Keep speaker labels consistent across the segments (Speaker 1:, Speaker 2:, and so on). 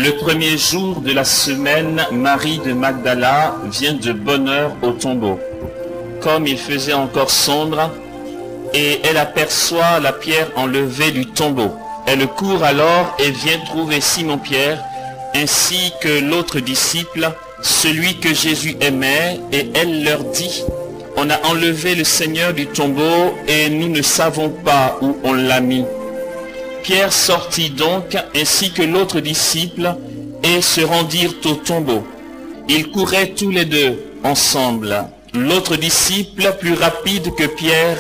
Speaker 1: Le premier jour de la semaine, Marie de Magdala vient de bonne heure au tombeau, comme il faisait encore sombre, et elle aperçoit la pierre enlevée du tombeau. Elle court alors et vient trouver Simon-Pierre, ainsi que l'autre disciple, celui que Jésus aimait, et elle leur dit: « On a enlevé le Seigneur du tombeau et nous ne savons pas où on l'a mis. » Pierre sortit donc, ainsi que l'autre disciple, et se rendirent au tombeau. Ils couraient tous les deux ensemble. L'autre disciple, plus rapide que Pierre,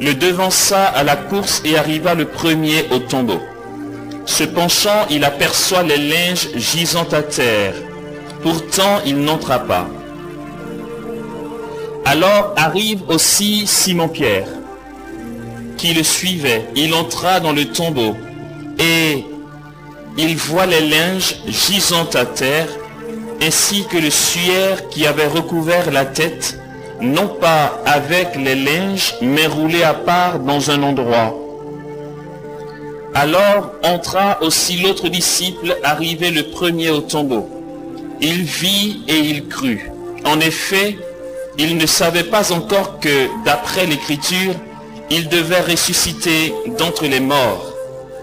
Speaker 1: le devança à la course et arriva le premier au tombeau. Se penchant, il aperçoit les linges gisant à terre. Pourtant, il n'entra pas. Alors arrive aussi Simon-Pierre, qui le suivait. Il entra dans le tombeau et il voit les linges gisant à terre, ainsi que le suaire qui avait recouvert la tête, non pas avec les linges, mais roulé à part dans un endroit. Alors entra aussi l'autre disciple, arrivé le premier au tombeau. Il vit et il crut. En effet, il ne savait pas encore que, d'après l'Écriture, il devait ressusciter d'entre les morts.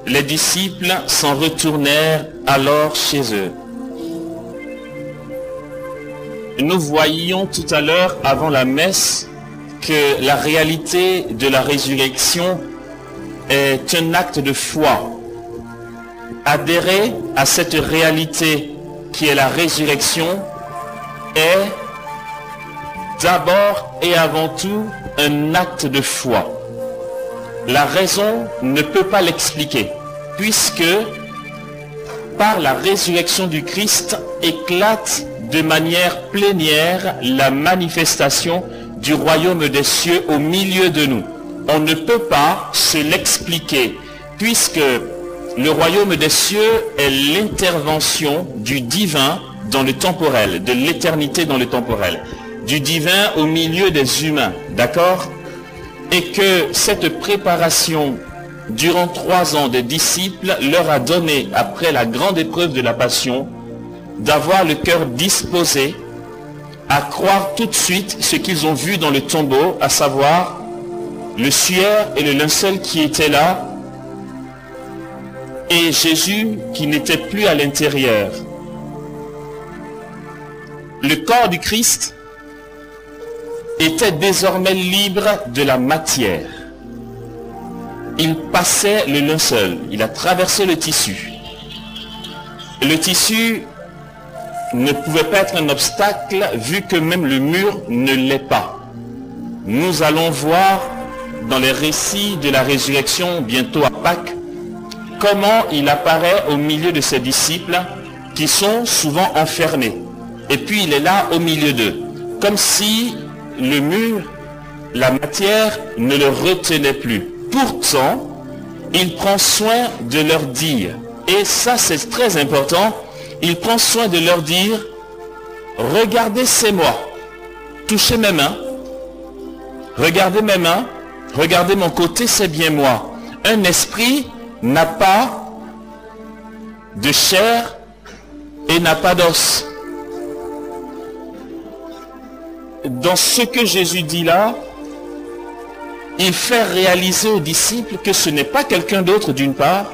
Speaker 1: Les disciples s'en retournèrent alors chez eux. Nous voyions tout à l'heure, avant la messe, que la réalité de la résurrection est un acte de foi. Adhérer à cette réalité qui est la résurrection est d'abord et avant tout un acte de foi. La raison ne peut pas l'expliquer, puisque par la résurrection du Christ éclate de manière plénière la manifestation du royaume des cieux au milieu de nous. On ne peut pas se l'expliquer, puisque le royaume des cieux est l'intervention du divin dans le temporel, de l'éternité dans le temporel, du divin au milieu des humains, d'accord? Et que cette préparation durant 3 ans des disciples leur a donné, après la grande épreuve de la passion, d'avoir le cœur disposé à croire tout de suite ce qu'ils ont vu dans le tombeau, à savoir le suaire et le linceul qui étaient là, et Jésus qui n'était plus à l'intérieur. Le corps du Christ était désormais libre de la matière. Il passait le linceul, il a traversé le tissu. Le tissu ne pouvait pas être un obstacle vu que même le mur ne l'est pas. Nous allons voir dans les récits de la résurrection bientôt à Pâques comment il apparaît au milieu de ses disciples qui sont souvent enfermés. Et puis il est là au milieu d'eux, comme si le mur, la matière ne le retenait plus. Pourtant, il prend soin de leur dire, et ça c'est très important, il prend soin de leur dire: regardez, c'est moi, touchez mes mains, regardez mes mains, regardez mon côté, c'est bien moi. Un esprit n'a pas de chair et n'a pas d'os. Dans ce que Jésus dit là, il fait réaliser aux disciples que ce n'est pas quelqu'un d'autre d'une part,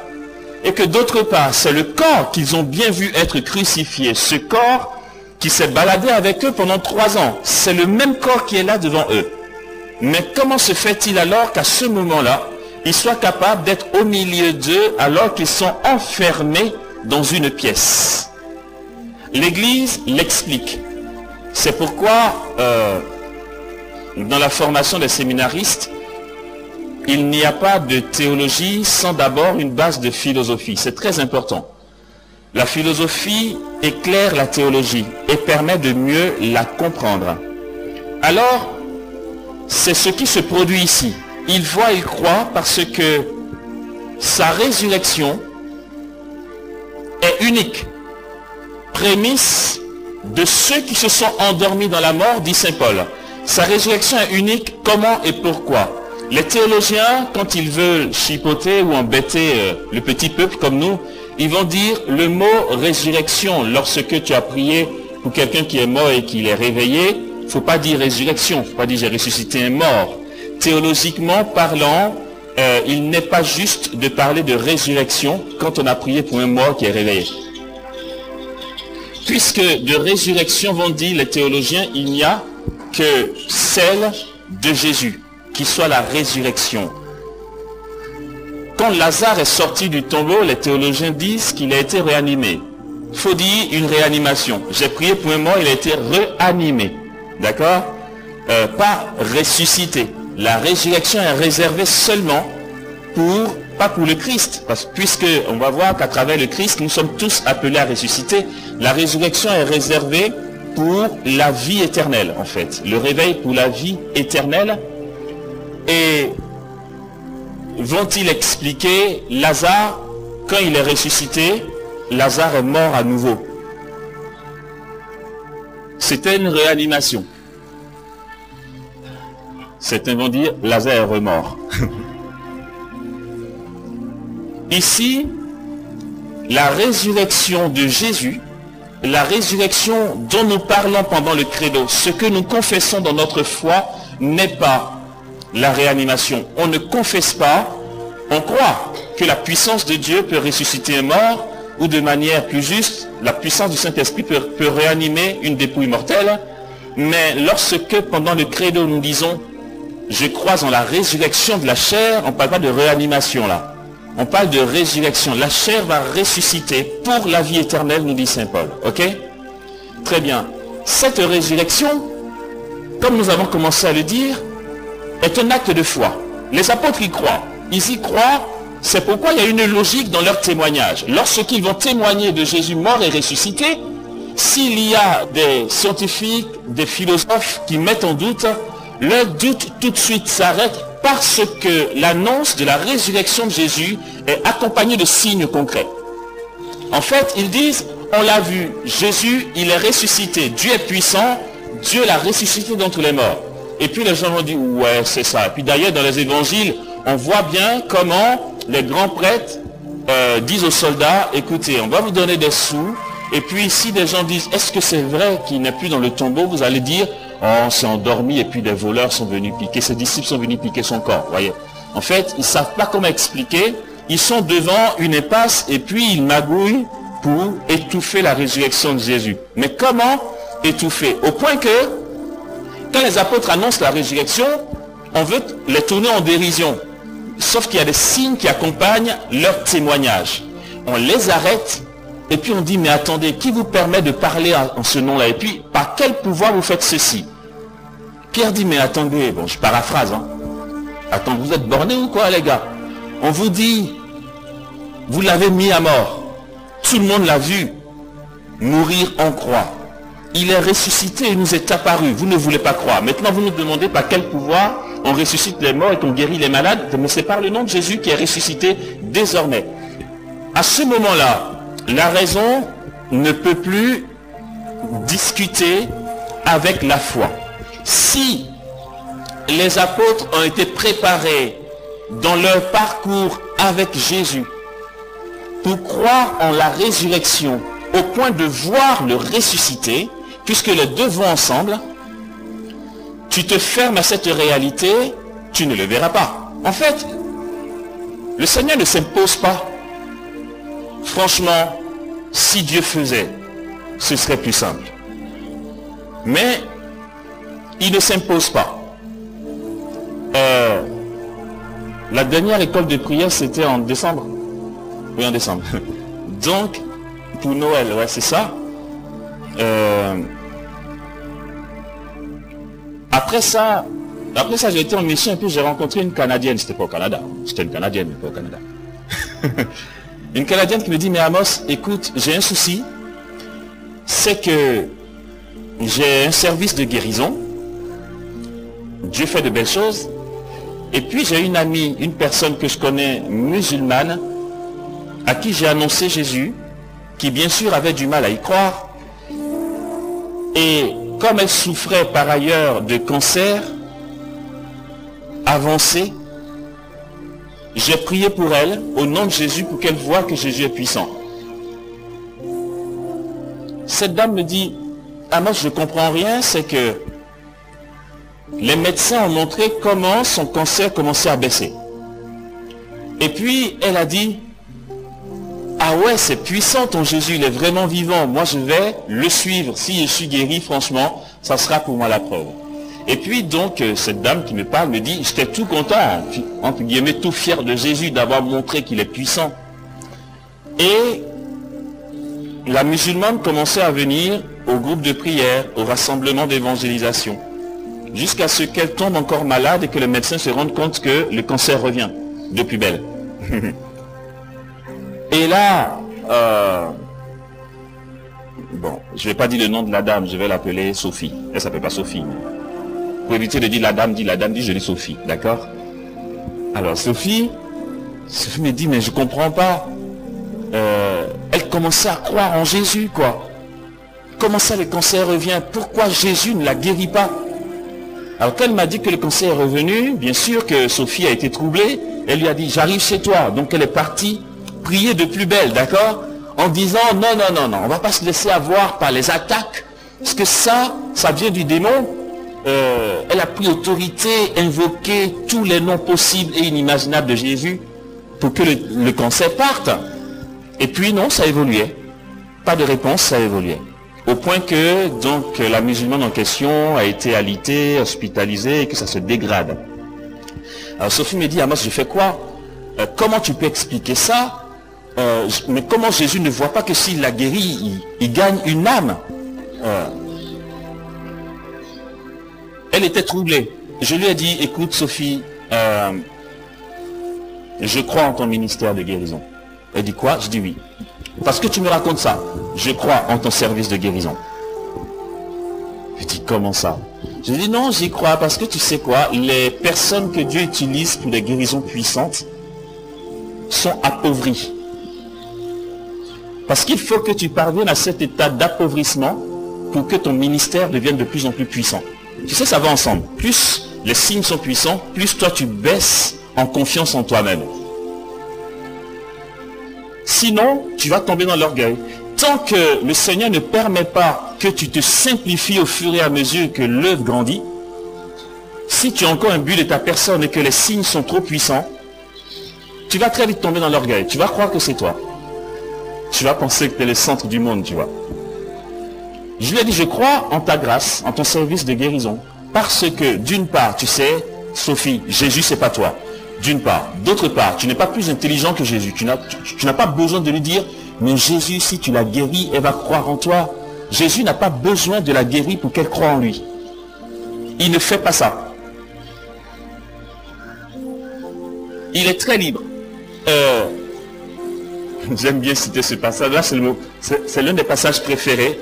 Speaker 1: et que d'autre part, c'est le corps qu'ils ont bien vu être crucifié, ce corps qui s'est baladé avec eux pendant 3 ans. C'est le même corps qui est là devant eux. Mais comment se fait-il alors qu'à ce moment-là, ils soient capables d'être au milieu d'eux alors qu'ils sont enfermés dans une pièce? L'Église l'explique. C'est pourquoi, dans la formation des séminaristes, il n'y a pas de théologie sans d'abord une base de philosophie. C'est très important. La philosophie éclaire la théologie et permet de mieux la comprendre. Alors, c'est ce qui se produit ici. Il voit, il croit, parce que sa résurrection est unique. Prémisse de ceux qui se sont endormis dans la mort, dit saint Paul. Sa résurrection est unique. Comment et pourquoi? Les théologiens, quand ils veulent chipoter ou embêter le petit peuple comme nous, ils vont dire le mot résurrection. Lorsque tu as prié pour quelqu'un qui est mort et qu'il est réveillé, il ne faut pas dire résurrection, il ne faut pas dire j'ai ressuscité un mort. Théologiquement parlant, il n'est pas juste de parler de résurrection quand on a prié pour un mort qui est réveillé. Puisque de résurrection, vont dire les théologiens, il n'y a que celle de Jésus, qui soit la résurrection. Quand Lazare est sorti du tombeau, les théologiens disent qu'il a été réanimé. Il faut dire une réanimation. J'ai prié pour un mort, il a été réanimé. D'accord? Pas ressuscité. La résurrection est réservée seulement pas pour le Christ. Puisque on va voir qu'à travers le Christ, nous sommes tous appelés à ressusciter. La résurrection est réservée pour la vie éternelle, en fait. Le réveil pour la vie éternelle. Et vont-ils expliquer Lazare, quand il est ressuscité, Lazare est mort à nouveau. C'était une réanimation. Certains vont dire Lazare est remort. Ici, la résurrection de Jésus, la résurrection dont nous parlons pendant le credo, ce que nous confessons dans notre foi n'est pas la réanimation. On ne confesse pas, on croit que la puissance de Dieu peut ressusciter un mort, ou de manière plus juste, la puissance du Saint-Esprit peut réanimer une dépouille mortelle, mais lorsque pendant le credo nous disons je crois en la résurrection de la chair, on ne parle pas de réanimation là. On parle de résurrection. La chair va ressusciter pour la vie éternelle, nous dit Saint Paul. Ok? Très bien. Cette résurrection, comme nous avons commencé à le dire, est un acte de foi. Les apôtres y croient. Ils y croient, c'est pourquoi il y a une logique dans leur témoignage. Lorsqu'ils vont témoigner de Jésus mort et ressuscité, s'il y a des scientifiques, des philosophes qui mettent en doute, leur doute tout de suite s'arrête parce que l'annonce de la résurrection de Jésus est accompagnée de signes concrets. En fait, ils disent, on l'a vu, Jésus, il est ressuscité, Dieu est puissant, Dieu l'a ressuscité d'entre les morts. Et puis les gens vont dire, ouais, c'est ça. Et puis d'ailleurs, dans les évangiles, on voit bien comment les grands prêtres disent aux soldats, écoutez, on va vous donner des sous, et puis si des gens disent, est-ce que c'est vrai qu'il n'est plus dans le tombeau, vous allez dire, oh, on s'est endormi et puis des voleurs sont venus piquer, ses disciples sont venus piquer son corps, voyez. En fait, ils ne savent pas comment expliquer, ils sont devant une impasse et puis ils magouillent pour étouffer la résurrection de Jésus. Mais comment étouffer? Au point que, quand les apôtres annoncent la résurrection, on veut les tourner en dérision. Sauf qu'il y a des signes qui accompagnent leur témoignage. On les arrête et puis on dit, mais attendez, qui vous permet de parler en ce nom-là? Et puis, par quel pouvoir vous faites ceci? Pierre dit, mais attendez, bon, je paraphrase, hein. Attends, vous êtes bornés ou quoi, les gars? On vous dit, vous l'avez mis à mort. Tout le monde l'a vu mourir en croix. Il est ressuscité et nous est apparu. Vous ne voulez pas croire. Maintenant, vous nous demandez par quel pouvoir on ressuscite les morts et qu'on guérit les malades. Mais c'est par le nom de Jésus qui est ressuscité désormais. À ce moment-là, la raison ne peut plus discuter avec la foi. Si les apôtres ont été préparés dans leur parcours avec Jésus pour croire en la résurrection au point de voir le ressuscité, puisque les deux vont ensemble, tu te fermes à cette réalité, tu ne le verras pas. En fait, le Seigneur ne s'impose pas. Franchement, si Dieu faisait, ce serait plus simple. Mais il ne s'impose pas. La dernière école de prière, c'était en décembre. Oui, en décembre. Donc, pour Noël, ouais, c'est ça. Après ça, j'ai été en mission et puis j'ai rencontré une Canadienne. C'était pas au Canada. C'était une Canadienne, mais pas au Canada. Une Canadienne qui me dit, mais Amos, écoute, j'ai un souci. C'est que j'ai un service de guérison. Dieu fait de belles choses. Et puis j'ai une amie, une personne que je connais musulmane, à qui j'ai annoncé Jésus, qui bien sûr avait du mal à y croire. Et comme elle souffrait par ailleurs de cancer avancé, j'ai prié pour elle, au nom de Jésus, pour qu'elle voie que Jésus est puissant. cette dame me dit, ah moi je ne comprends rien, c'est que les médecins ont montré comment son cancer commençait à baisser. Et puis elle a dit, ah ouais, c'est puissant ton Jésus, il est vraiment vivant, moi je vais le suivre, si je suis guéri, franchement, ça sera pour moi la preuve. Et puis donc cette dame qui me parle me dit, j'étais tout content, entre guillemets tout fier de Jésus d'avoir montré qu'il est puissant. Et la musulmane commençait à venir au groupe de prière, au rassemblement d'évangélisation, jusqu'à ce qu'elle tombe encore malade et que le médecin se rende compte que le cancer revient de plus belle. Et là, bon, je ne vais pas dire le nom de la dame, je vais l'appeler Sophie. Elle ne s'appelle pas Sophie. Pour éviter de dire la dame, je dis Sophie, d'accord? Alors Sophie me dit, mais je ne comprends pas. Elle commençait à croire en Jésus, quoi. Comment ça le cancer revient? Pourquoi Jésus ne la guérit pas? Alors quand elle m'a dit que le cancer est revenu, bien sûr que Sophie a été troublée. Elle lui a dit, j'arrive chez toi. Donc elle est partie prier de plus belle, d'accord? En disant, non, on ne va pas se laisser avoir par les attaques. Parce que ça vient du démon. Elle a pris autorité, invoqué tous les noms possibles et inimaginables de Jésus pour que le cancer parte. Et puis non, ça évoluait. Pas de réponse, ça évoluait. Au point que donc la musulmane en question a été alitée, hospitalisée et que ça se dégrade. Alors Sophie me dit, ah moi je fais quoi? Comment tu peux expliquer ça? Mais comment Jésus ne voit pas que s'il la guérit, il gagne une âme? Elle était troublée. Je lui ai dit, écoute Sophie, je crois en ton ministère de guérison. Elle dit quoi? Je dis oui. Parce que tu me racontes ça. Je crois en ton service de guérison. Je dis comment ça? Je dis non, j'y crois parce que tu sais quoi? Les personnes que Dieu utilise pour des guérisons puissantes sont appauvries. Parce qu'il faut que tu parviennes à cet état d'appauvrissement pour que ton ministère devienne de plus en plus puissant. Tu sais, ça va ensemble. Plus les signes sont puissants, plus toi tu baisses en confiance en toi-même. Sinon, tu vas tomber dans l'orgueil. Tant que le Seigneur ne permet pas que tu te simplifies au fur et à mesure que l'œuvre grandit, si tu as encore un but de ta personne et que les signes sont trop puissants, tu vas très vite tomber dans l'orgueil. Tu vas croire que c'est toi. Tu vas penser que tu es le centre du monde, tu vois. Je lui ai dit, je crois en ta grâce, en ton service de guérison. Parce que, d'une part, tu sais, Sophie, Jésus, c'est pas toi. D'une part. D'autre part, tu n'es pas plus intelligent que Jésus. Tu n'as pas besoin de lui dire, mais Jésus, si tu l'as guéri, elle va croire en toi. Jésus n'a pas besoin de la guérir pour qu'elle croie en lui. Il ne fait pas ça. Il est très libre. J'aime bien citer ce passage-là, c'est l'un des passages préférés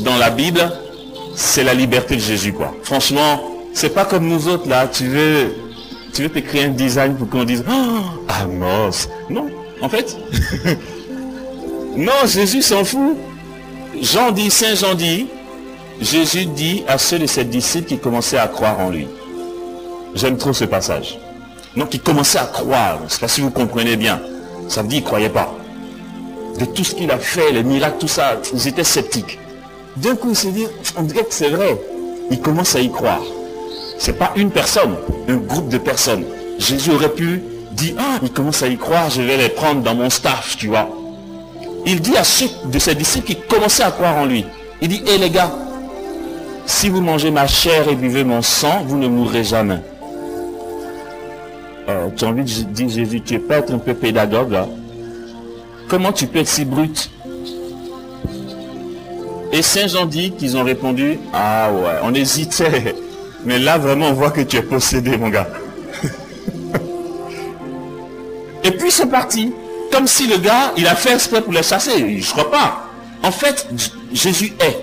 Speaker 1: dans la Bible. C'est la liberté de Jésus, quoi. Franchement, c'est pas comme nous autres, là. Tu veux te créer un design pour qu'on dise, oh, Amos. Non, en fait. Non, Jésus s'en fout. Saint Jean dit, Jésus dit à ceux de ses disciples qui commençaient à croire en lui. J'aime trop ce passage. Donc, ils commençaient à croire. Je ne sais pas si vous comprenez bien. Ça veut dire qu'ils ne croyaient pas. De tout ce qu'il a fait, les miracles, tout ça, ils étaient sceptiques. D'un coup, ils se disent, on dirait que c'est vrai. Ils commencent à y croire. C'est pas une personne, un groupe de personnes. Jésus aurait pu dire, ah, ils commencent à y croire, je vais les prendre dans mon staff, tu vois. Il dit à ceux de ses disciples qui commençaient à croire en lui, il dit, hé les gars, si vous mangez ma chair et buvez mon sang, vous ne mourrez jamais. Tu as envie de dire, Jésus, tu ne peux pas être un peu pédagogue, là? Comment tu peux être si brut? Et Saint Jean dit qu'ils ont répondu, ah ouais, on hésitait. Mais là, vraiment, on voit que tu es possédé, mon gars. Et puis, c'est parti. Comme si le gars, il a fait exprès pour les chasser. Je crois pas. En fait, Jésus est.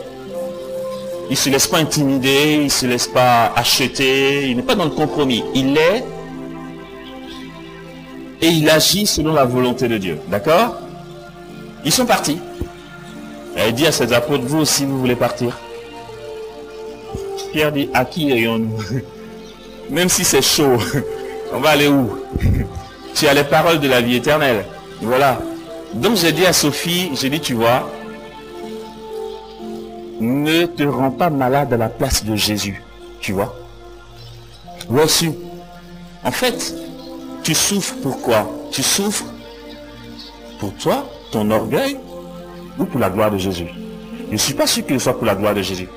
Speaker 1: Il ne se laisse pas intimider, il ne se laisse pas acheter, il n'est pas dans le compromis. Il est et il agit selon la volonté de Dieu. D'accord? Ils sont partis. Elle dit à ses apôtres, vous aussi, vous voulez partir? Pierre dit, à qui irions-nous? Même si c'est chaud, on va aller où? Tu as les paroles de la vie éternelle. Voilà. Donc j'ai dit à Sophie, j'ai dit, tu vois, ne te rend pas malade à la place de Jésus. Tu vois? Reçu. En fait, tu souffres pourquoi? Tu souffres pour toi, ton orgueil, ou pour la gloire de Jésus? Je ne suis pas sûr que ce soit pour la gloire de Jésus.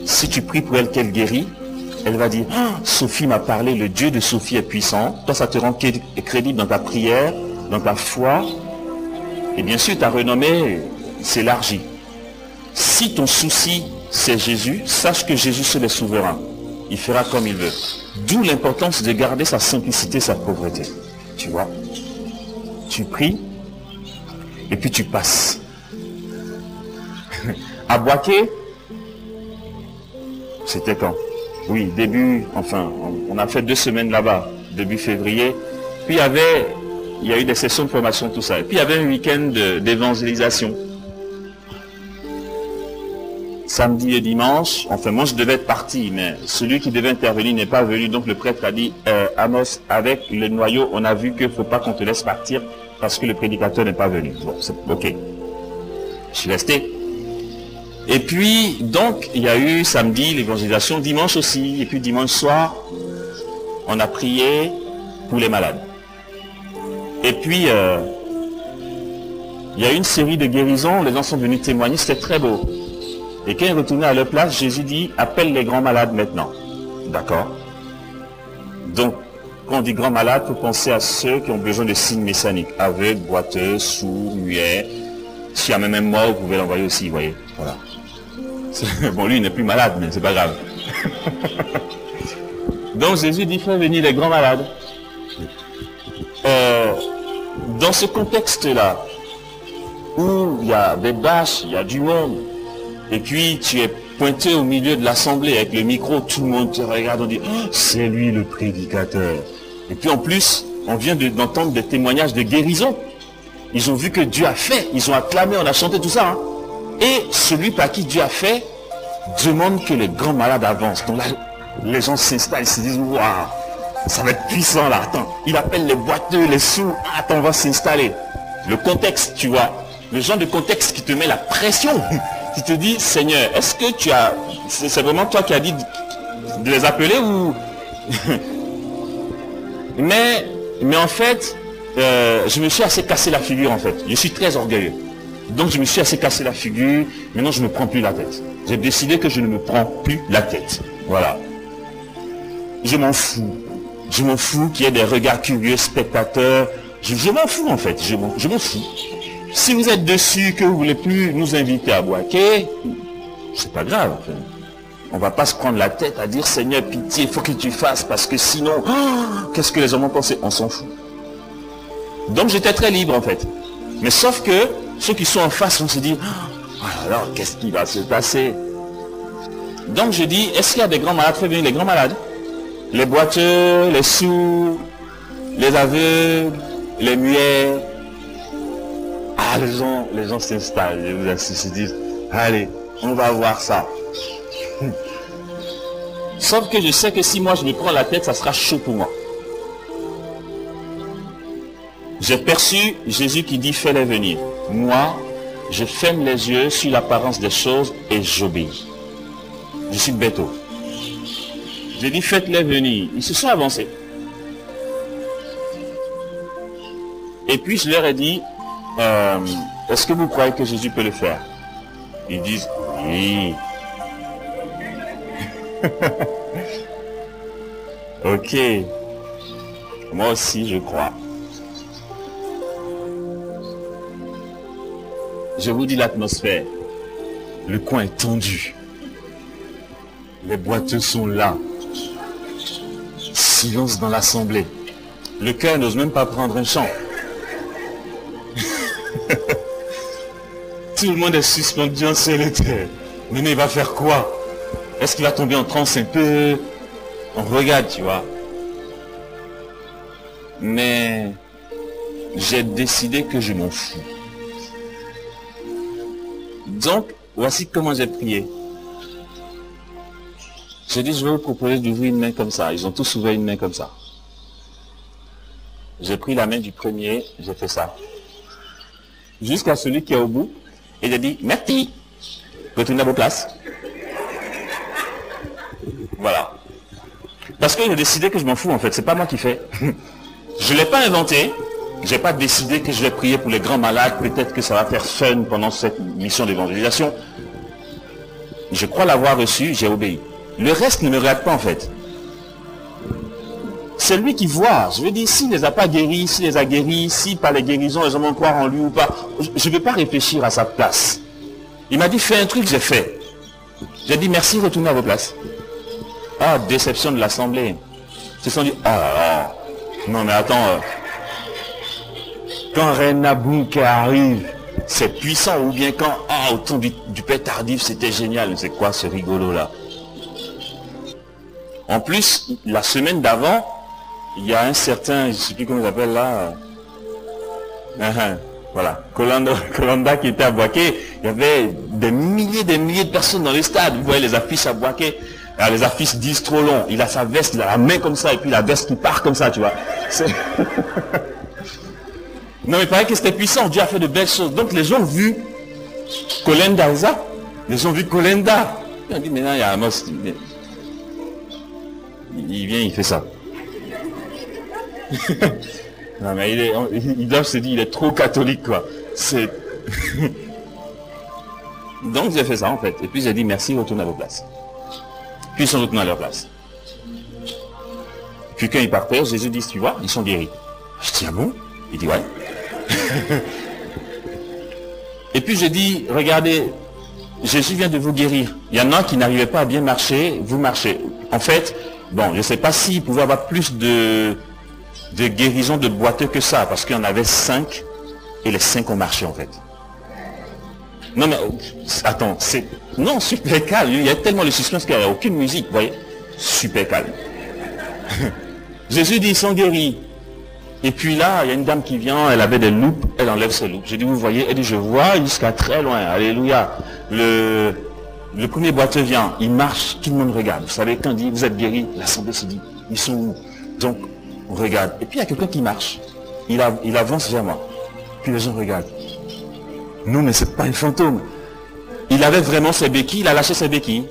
Speaker 1: Si tu pries pour elle qu'elle guérit, elle va dire, ah, Sophie m'a parlé, le Dieu de Sophie est puissant. Toi, ça te rend crédible dans ta prière, dans ta foi. Et bien sûr, ta renommée s'élargit. Si ton souci, c'est Jésus, sache que Jésus seul est souverain. Il fera comme il veut. D'où l'importance de garder sa simplicité, sa pauvreté. Tu vois? Tu pries, et puis tu passes. À Boaké, c'était quand? Oui, on a fait 2 semaines là-bas, début février. Puis il y a eu des sessions de formation, tout ça. Et puis il y avait un week-end d'évangélisation. Samedi et dimanche, enfin moi je devais être parti, mais celui qui devait intervenir n'est pas venu. Donc le prêtre a dit, Amos, avec le noyau, on a vu qu'il ne faut pas qu'on te laisse partir parce que le prédicateur n'est pas venu. Bon, c'est ok. Je suis resté. Et puis, donc, il y a eu samedi l'évangélisation, dimanche aussi. Et puis dimanche soir, on a prié pour les malades. Et puis, il y a eu une série de guérisons, les gens sont venus témoigner, c'était très beau. Et quand ils retournaient à leur place, Jésus dit, appelle les grands malades maintenant. D'accord? Donc, quand on dit grands malades, il faut penser à ceux qui ont besoin de signes messianiques. Aveugles, boiteux, sourds, muets. S'il y a même un mort, vous pouvez l'envoyer aussi, vous voyez. Voilà. Bon, lui, il n'est plus malade, mais c'est pas grave. Donc, Jésus dit, fais venir les grands malades. Dans ce contexte-là, où il y a des bâches, il y a du monde, et puis tu es pointé au milieu de l'assemblée avec le micro, tout le monde te regarde, on dit, oh, c'est lui le prédicateur. Et puis en plus, on vient d'entendre des témoignages de guérison. Ils ont vu que Dieu a fait, ils ont acclamé, on a chanté tout ça. Hein. Et celui par qui Dieu a fait demande que les grands malades avancent. Donc là, les gens s'installent, ils se disent, waouh, ça va être puissant là. Attends, il appelle les boiteux, les sourds. Attends, on va s'installer. Le contexte, tu vois, le genre de contexte qui te met la pression. Qui te dit, Seigneur, est-ce que tu as... C'est vraiment toi qui as dit de les appeler ou... mais en fait, je me suis assez cassé la figure en fait. Je suis très orgueilleux. Donc je me suis assez cassé la figure. Maintenant je ne me prends plus la tête. J'ai décidé que je ne me prends plus la tête. Voilà. Je m'en fous. Je m'en fous qu'il y ait des regards curieux, spectateurs. Je m'en fous en fait. Je m'en fous. Si vous êtes dessus, que vous ne voulez plus nous inviter à Boaké, c'est pas grave. On ne va pas se prendre la tête à dire, Seigneur, pitié, il faut que tu fasses, parce que sinon, oh, qu'est-ce que les hommes vont penser? On s'en fout. Donc j'étais très libre en fait. Mais sauf que ceux qui sont en face vont se dire, oh, alors qu'est-ce qui va se passer? Donc je dis, est-ce qu'il y a des grands malades? Fais venir les grands malades. Les boiteux, les sourds, les aveugles, les muets. Ah, les gens s'installent, je vous assiste, ils se disent, allez, on va voir ça. Sauf que je sais que si moi je me prends la tête, ça sera chaud pour moi. J'ai perçu Jésus qui dit, fais-les venir. Moi, je ferme les yeux sur l'apparence des choses et j'obéis. Je suis bêteau. J'ai dit, faites-les venir. Ils se sont avancés. Et puis je leur ai dit, est-ce que vous croyez que Jésus peut le faire? Ils disent, oui. Ok. Moi aussi, je crois. Je vous dis l'atmosphère. Le coin est tendu. Les boiteux sont là. Silence dans l'assemblée. Le cœur n'ose même pas prendre un chant. Tout le monde est suspendu en ciel et terre. Mais il va faire quoi? Est-ce qu'il va tomber en transe un peu? On regarde, tu vois. Mais j'ai décidé que je m'en fous. Donc, voici comment j'ai prié. J'ai dit, je vais vous proposer d'ouvrir une main comme ça. Ils ont tous ouvert une main comme ça. J'ai pris la main du premier, j'ai fait ça. Jusqu'à celui qui est au bout. Et j'ai dit, merci. Retournez à vos places. Voilà. Parce qu'il a décidé que je m'en fous en fait, c'est pas moi qui fais. Je ne l'ai pas inventé, j'ai pas décidé que je vais prier pour les grands malades, peut-être que ça va faire fun pendant cette mission d'évangélisation. Je crois l'avoir reçu, j'ai obéi. Le reste ne me regarde pas en fait. C'est lui qui voit. Je veux dire, s'il ne les a pas guéris, s'il les a guéris, si par les guérisons, les hommes vont croire en lui ou pas, je ne vais pas réfléchir à sa place. Il m'a dit, fais un truc, j'ai fait. J'ai dit, merci, retournez à vos places. Ah, déception de l'assemblée. Ils se sont dit, ah, non mais attends, quand Reina Bounke arrive, c'est puissant, ou bien quand, au temps du Père Tardif, c'était génial. C'est quoi ce rigolo là? En plus, la semaine d'avant, il y a un certain, je ne sais plus comment il s'appelle là, voilà, Colanda qui était à Boaké. Il y avait des milliers de personnes dans les stades. Vous voyez les affiches à Boaké. Alors, les affiches disent trop long. Il a sa veste, il a la main comme ça, et puis la veste qui part comme ça, tu vois. Non, mais il paraît que c'était puissant. Dieu a fait de belles choses. Donc les gens ont vu Colenda, ça. Les gens ont vu Colenda. Ils ont dit, maintenant il y a Amos. Il vient, il fait ça. Non mais il doit se dire, il est trop catholique quoi. C'est. Donc j'ai fait ça en fait. Et puis j'ai dit merci, retournez à vos places. Puis ils sont retournés à leur place. Puis quand ils partaient, Jésus dit, tu vois, ils sont guéris. Je dis, ah bon? Il dit, ouais. Et puis je dis, regardez, Jésus vient de vous guérir. Il y en a qui n'arrivaient pas à bien marcher, vous marchez. En fait, bon, je ne sais pas s'il pouvait avoir plus de guérison de boiteux que ça, parce qu'il y en avait 5, et les 5 ont marché en fait. Non mais, attends, c'est... Non, super calme, il y a tellement de suspense qu'il n'y a aucune musique, vous voyez. Super calme. Jésus dit, ils sont guéris. Et puis là, il y a une dame qui vient, elle avait des loupes, elle enlève ses loupes. J'ai dit, vous voyez, elle dit, je vois jusqu'à très loin, alléluia. Le premier boiteux vient, il marche, tout le monde regarde. Vous savez, quand il dit, vous êtes guéris, l'assemblée se dit, ils sont où? Donc, on regarde. Et puis il y a quelqu'un qui marche. Il avance vers moi. Puis les gens regardent. Non, mais c'est pas un fantôme. Il avait vraiment ses béquilles, il a lâché ses béquilles.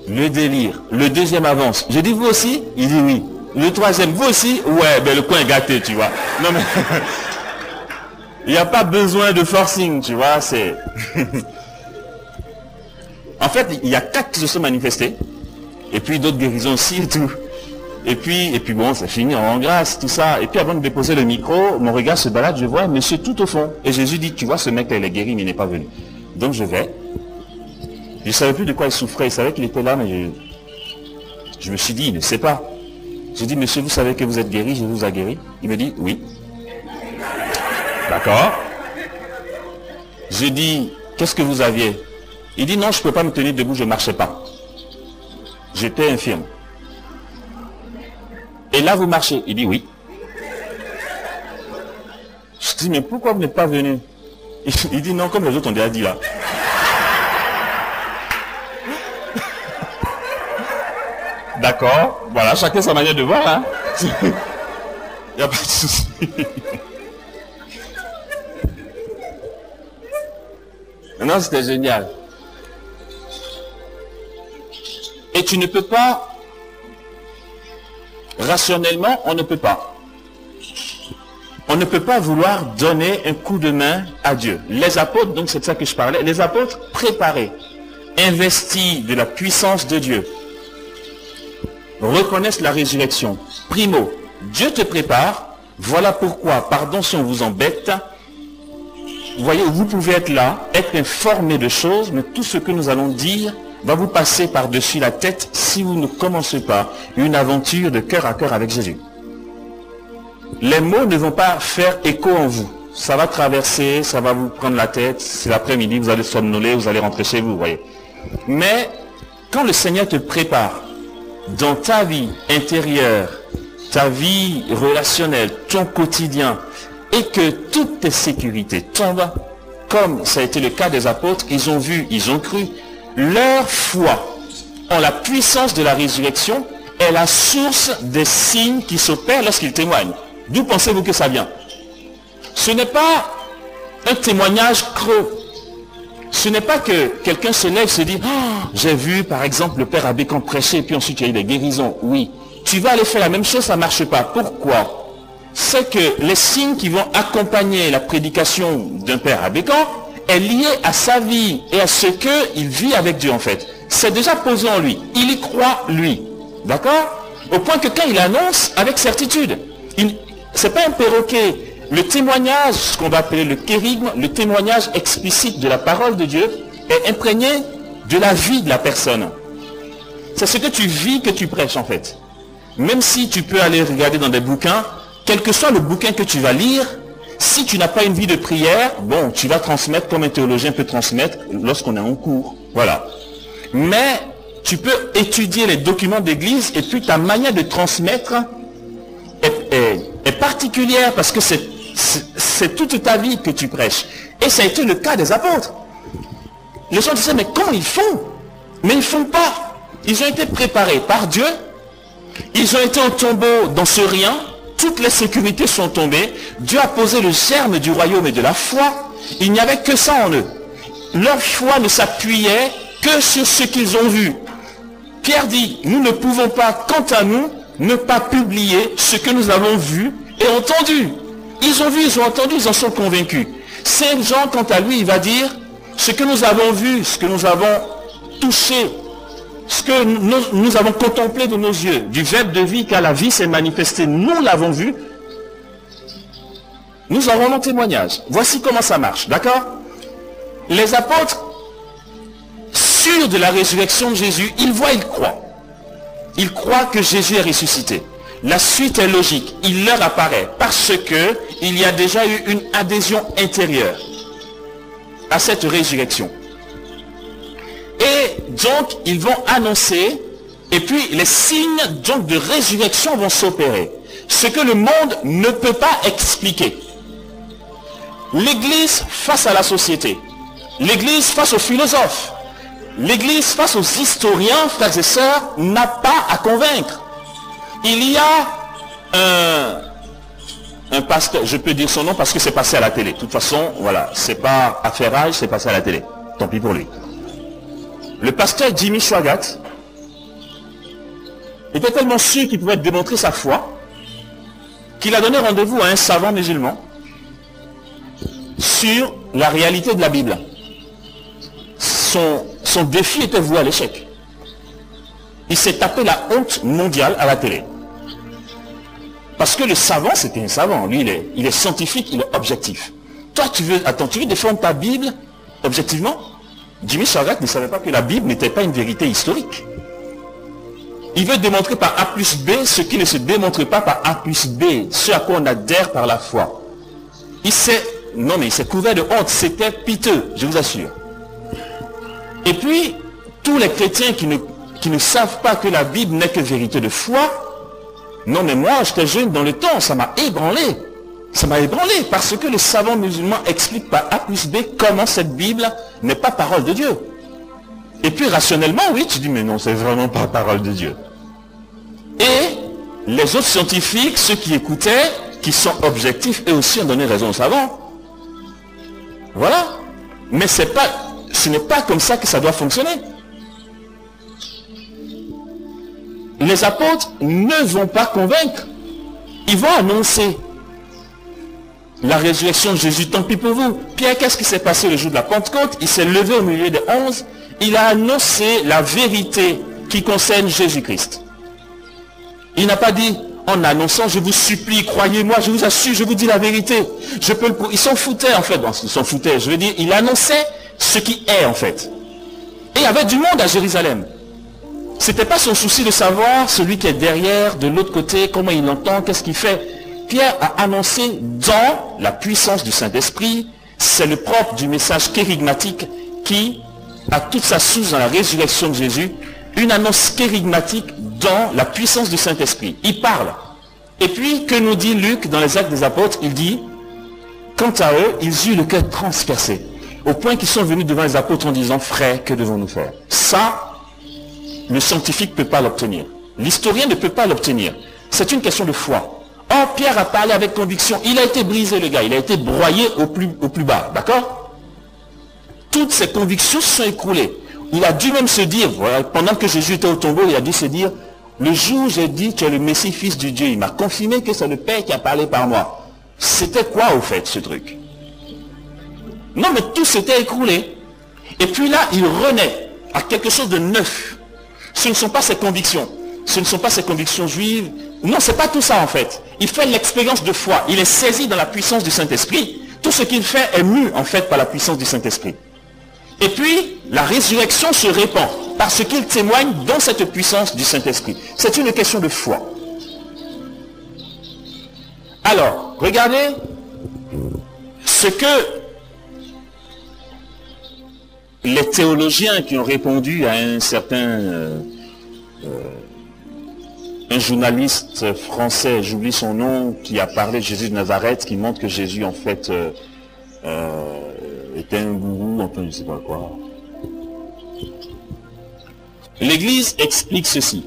Speaker 1: Le délire. Le deuxième avance. J'ai dit, vous aussi? Il dit oui. Le troisième, vous aussi? Ouais, ben le coin est gâté, tu vois. Non mais... il n'y a pas besoin de forcing, tu vois, c'est... En fait, il y a 4 qui se sont manifestés. Et puis d'autres guérisons aussi et tout. Et puis bon, ça finit en grâce, tout ça. Et puis avant de déposer le micro, mon regard se balade, je vois un monsieur tout au fond. Et Jésus dit, tu vois, ce mec-là, il est guéri, mais il n'est pas venu. Donc je vais. Je ne savais plus de quoi il souffrait. Il savait qu'il était là, mais je me suis dit, il ne sait pas. J'ai dit, monsieur, vous savez que vous êtes guéri, Jésus vous a guéri? Il me dit, oui. D'accord. J'ai dit, qu'est-ce que vous aviez? Il dit, non, je ne peux pas me tenir debout, je ne marchais pas. J'étais infirme. Et là, vous marchez? Il dit, oui. Je dis, mais pourquoi vous n'êtes pas venu? Il dit, non, comme les autres ont déjà dit là. D'accord, voilà, chacun sa manière de voir, hein. Il n'y a pas de souci. Non, c'était génial. Et tu ne peux pas, rationnellement, on ne peut pas. On ne peut pas vouloir donner un coup de main à Dieu. Les apôtres, donc c'est de ça que je parlais, les apôtres préparés, investis de la puissance de Dieu, reconnaissent la résurrection. Primo, Dieu te prépare, voilà pourquoi, pardon si on vous embête, vous voyez, vous pouvez être là, être informé de choses, mais tout ce que nous allons dire va vous passer par-dessus la tête si vous ne commencez pas une aventure de cœur à cœur avec Jésus. Les mots ne vont pas faire écho en vous. Ça va traverser, ça va vous prendre la tête, c'est l'après-midi, vous allez somnoler, vous allez rentrer chez vous, vous voyez. Mais quand le Seigneur te prépare dans ta vie intérieure, ta vie relationnelle, ton quotidien, et que toutes tes sécurités tombent, comme ça a été le cas des apôtres, ils ont vu, ils ont cru, leur foi en la puissance de la résurrection est la source des signes qui s'opèrent lorsqu'ils témoignent. D'où pensez-vous que ça vient? Ce n'est pas un témoignage creux. Ce n'est pas que quelqu'un se lève et se dit « Oh, j'ai vu par exemple le père Abécan prêcher et puis ensuite il y a eu des guérisons. » Oui, tu vas aller faire la même chose, ça ne marche pas. Pourquoi? C'est que les signes qui vont accompagner la prédication d'un père Abécan est lié à sa vie et à ce qu'il vit avec Dieu en fait. C'est déjà posé en lui. Il y croit lui. D'accord? Au point que quand il annonce avec certitude, c'est pas un perroquet. Le témoignage, ce qu'on va appeler le kérigme, le témoignage explicite de la parole de Dieu est imprégné de la vie de la personne. C'est ce que tu vis que tu prêches en fait. Même si tu peux aller regarder dans des bouquins, quel que soit le bouquin que tu vas lire, si tu n'as pas une vie de prière, bon, tu vas transmettre comme un théologien peut transmettre lorsqu'on est en cours. Voilà. Mais tu peux étudier les documents d'église et puis ta manière de transmettre est particulière parce que c'est toute ta vie que tu prêches. Et ça a été le cas des apôtres. Les gens disaient, mais comment ils font? Mais ils ne font pas. Ils ont été préparés par Dieu. Ils ont été au tombeau dans ce rien. Toutes les sécurités sont tombées. Dieu a posé le germe du royaume et de la foi. Il n'y avait que ça en eux. Leur foi ne s'appuyait que sur ce qu'ils ont vu. Pierre dit, nous ne pouvons pas, quant à nous, ne pas publier ce que nous avons vu et entendu. Ils ont vu, ils ont entendu, ils en sont convaincus. Saint Jean, quant à lui, il va dire, ce que nous avons vu, ce que nous avons touché, ce que nous avons contemplé de nos yeux, du verbe de vie, car la vie s'est manifestée, nous l'avons vu, nous avons mon témoignage. Voici comment ça marche, d'accord? Les apôtres, sûrs de la résurrection de Jésus, ils voient, ils croient. Ils croient que Jésus est ressuscité. La suite est logique. Il leur apparaît parce que il y a déjà eu une adhésion intérieure à cette résurrection. Et donc, ils vont annoncer, et puis les signes donc, de résurrection vont s'opérer. Ce que le monde ne peut pas expliquer. L'Église face à la société. L'Église face aux philosophes. L'Église face aux historiens, frères et sœurs, n'a pas à convaincre. Il y a un pasteur, je peux dire son nom parce que c'est passé à la télé. De toute façon, voilà, c'est pas affairage, c'est passé à la télé. Tant pis pour lui. Le pasteur Jimmy Swaggart était tellement sûr qu'il pouvait démontrer sa foi qu'il a donné rendez-vous à un savant musulman sur la réalité de la Bible. Son défi était voué à l'échec. Il s'est tapé la honte mondiale à la télé. Parce que le savant, c'était un savant. Lui, il est scientifique, il est objectif. Toi, tu veux défendre ta Bible objectivement? Jimmy Swaggart ne savait pas que la Bible n'était pas une vérité historique. Il veut démontrer par A plus B ce qui ne se démontre pas par A plus B, ce à quoi on adhère par la foi. Il s'est couvert de honte, c'était piteux, je vous assure. Et puis, tous les chrétiens qui ne savent pas que la Bible n'est que vérité de foi, non mais moi, j'étais jeune dans le temps, ça m'a ébranlé. Ça m'a ébranlé parce que le savant musulman explique par A plus B comment cette Bible n'est pas parole de Dieu. Et puis rationnellement, oui, tu dis, mais non, c'est vraiment pas parole de Dieu. Et les autres scientifiques, ceux qui écoutaient, qui sont objectifs, eux aussi ont donné raison aux savants. Voilà. Mais ce n'est pas comme ça que ça doit fonctionner. Les apôtres ne vont pas convaincre. Ils vont annoncer la résurrection de Jésus. Tant pis pour vous. Pierre, qu'est-ce qui s'est passé le jour de la Pentecôte? Il s'est levé au milieu des 11. Il a annoncé la vérité qui concerne Jésus-Christ. Il n'a pas dit, en annonçant, je vous supplie, croyez-moi, je vous assure, je vous dis la vérité. Ils s'en foutaient en fait. Bon, ils s'en foutaient. Je veux dire, il annonçait ce qui est en fait. Et il y avait du monde à Jérusalem. C'était pas son souci de savoir celui qui est derrière, de l'autre côté, comment il entend, qu'est-ce qu'il fait. Pierre a annoncé dans la puissance du Saint-Esprit, c'est le propre du message kérigmatique qui a toute sa source dans la résurrection de Jésus, une annonce kérigmatique dans la puissance du Saint-Esprit. Il parle. Et puis, que nous dit Luc dans les Actes des Apôtres? Il dit, quant à eux, ils eurent le cœur transpercé, au point qu'ils sont venus devant les apôtres en disant, frères, que devons-nous faire? Ça, le scientifique ne peut pas l'obtenir. L'historien ne peut pas l'obtenir. C'est une question de foi. Or, Pierre a parlé avec conviction. Il a été brisé, le gars. Il a été broyé au plus bas. D'accord? toutes ses convictions se sont écroulées. Il a dû même se dire, voilà, pendant que Jésus était au tombeau, il a dû se dire, le jour où j'ai dit tu es le Messie, fils du Dieu, il m'a confirmé que c'est le Père qui a parlé par moi. C'était quoi au fait ce truc? Non, mais tout s'était écroulé. Et puis là, il renaît à quelque chose de neuf. Ce ne sont pas ses convictions. Ce ne sont pas ses convictions juives. Non, c'est pas tout ça en fait. Il fait l'expérience de foi. Il est saisi dans la puissance du Saint-Esprit. Tout ce qu'il fait est mu en fait par la puissance du Saint-Esprit. Et puis, la résurrection se répand parce qu'il témoigne dans cette puissance du Saint-Esprit. C'est une question de foi. Alors, regardez ce que les théologiens qui ont répondu à un certain un journaliste français, j'oublie son nom, qui a parlé de Jésus de Nazareth, qui montre que Jésus en fait était un gourou, enfin je ne sais pas quoi. L'Église explique ceci.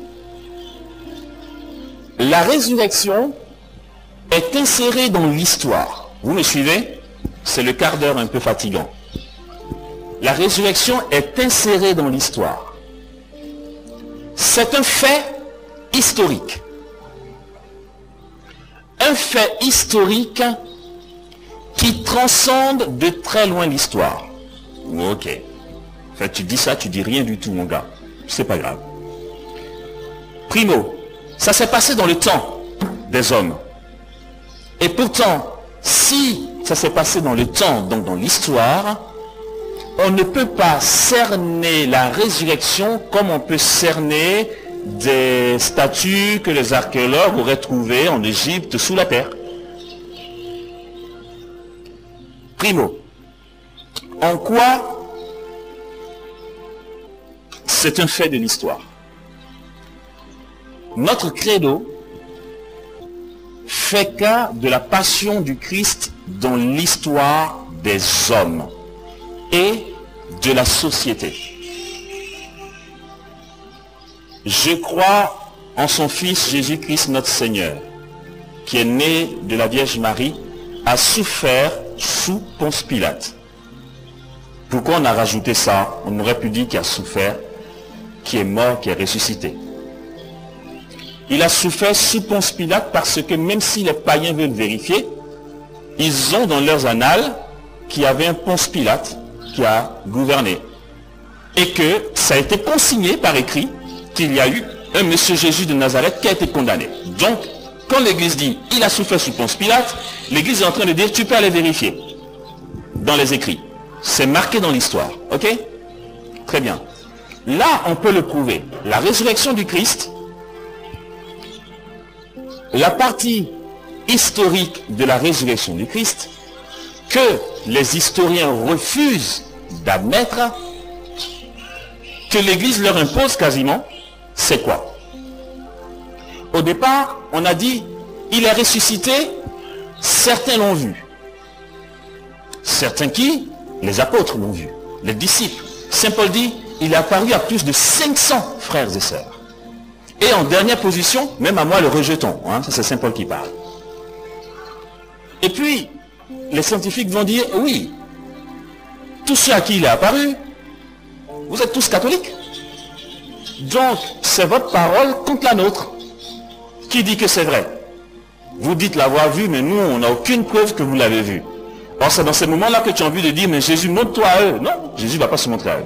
Speaker 1: La résurrection est insérée dans l'histoire. Vous me suivez? C'est le quart d'heure un peu fatigant. La résurrection est insérée dans l'histoire. C'est un fait historique. Un fait historique qui transcende de très loin l'histoire. Ok. En fait, tu dis ça, tu dis rien du tout, mon gars. C'est pas grave. Primo, ça s'est passé dans le temps des hommes. Et pourtant, si ça s'est passé dans le temps, donc dans l'histoire, on ne peut pas cerner la résurrection comme on peut cerner des statues que les archéologues auraient trouvées en Égypte sous la terre. Primo, en quoi c'est un fait de l'histoire? Notre credo fait cas de la passion du Christ dans l'histoire des hommes et de la société. Je crois en son Fils Jésus-Christ notre Seigneur, qui est né de la Vierge Marie, a souffert sous Ponce Pilate. Pourquoi on a rajouté ça? On aurait pu dire qu'il a souffert, qui est mort, qui est ressuscité. Il a souffert sous Ponce Pilate parce que même si les païens veulent vérifier, ils ont dans leurs annales qu'il y avait un Ponce Pilate qui a gouverné. Et que ça a été consigné par écrit qu'il y a eu un monsieur Jésus de Nazareth qui a été condamné. Donc, quand l'Église dit « il a souffert sous Ponce Pilate », l'Église est en train de dire « tu peux aller vérifier » dans les écrits. C'est marqué dans l'histoire. Ok? Très bien. Là, on peut le prouver. La résurrection du Christ, la partie historique de la résurrection du Christ, que les historiens refusent d'admettre, que l'Église leur impose quasiment, c'est quoi? Au départ, on a dit, il est ressuscité, certains l'ont vu. Certains qui? Les apôtres l'ont vu, les disciples. Saint Paul dit, il est apparu à plus de 500 frères et sœurs. Et en dernière position, même à moi le rejetons. Hein, ça c'est Saint Paul qui parle. Et puis, les scientifiques vont dire, oui, tous ceux à qui il est apparu, vous êtes tous catholiques. Donc, c'est votre parole contre la nôtre. Qui dit que c'est vrai? Vous dites l'avoir vu, mais nous, on n'a aucune preuve que vous l'avez vu. Or, c'est dans ces moments-là que tu as envie de dire, mais Jésus, montre-toi à eux. Non, Jésus ne va pas se montrer à eux.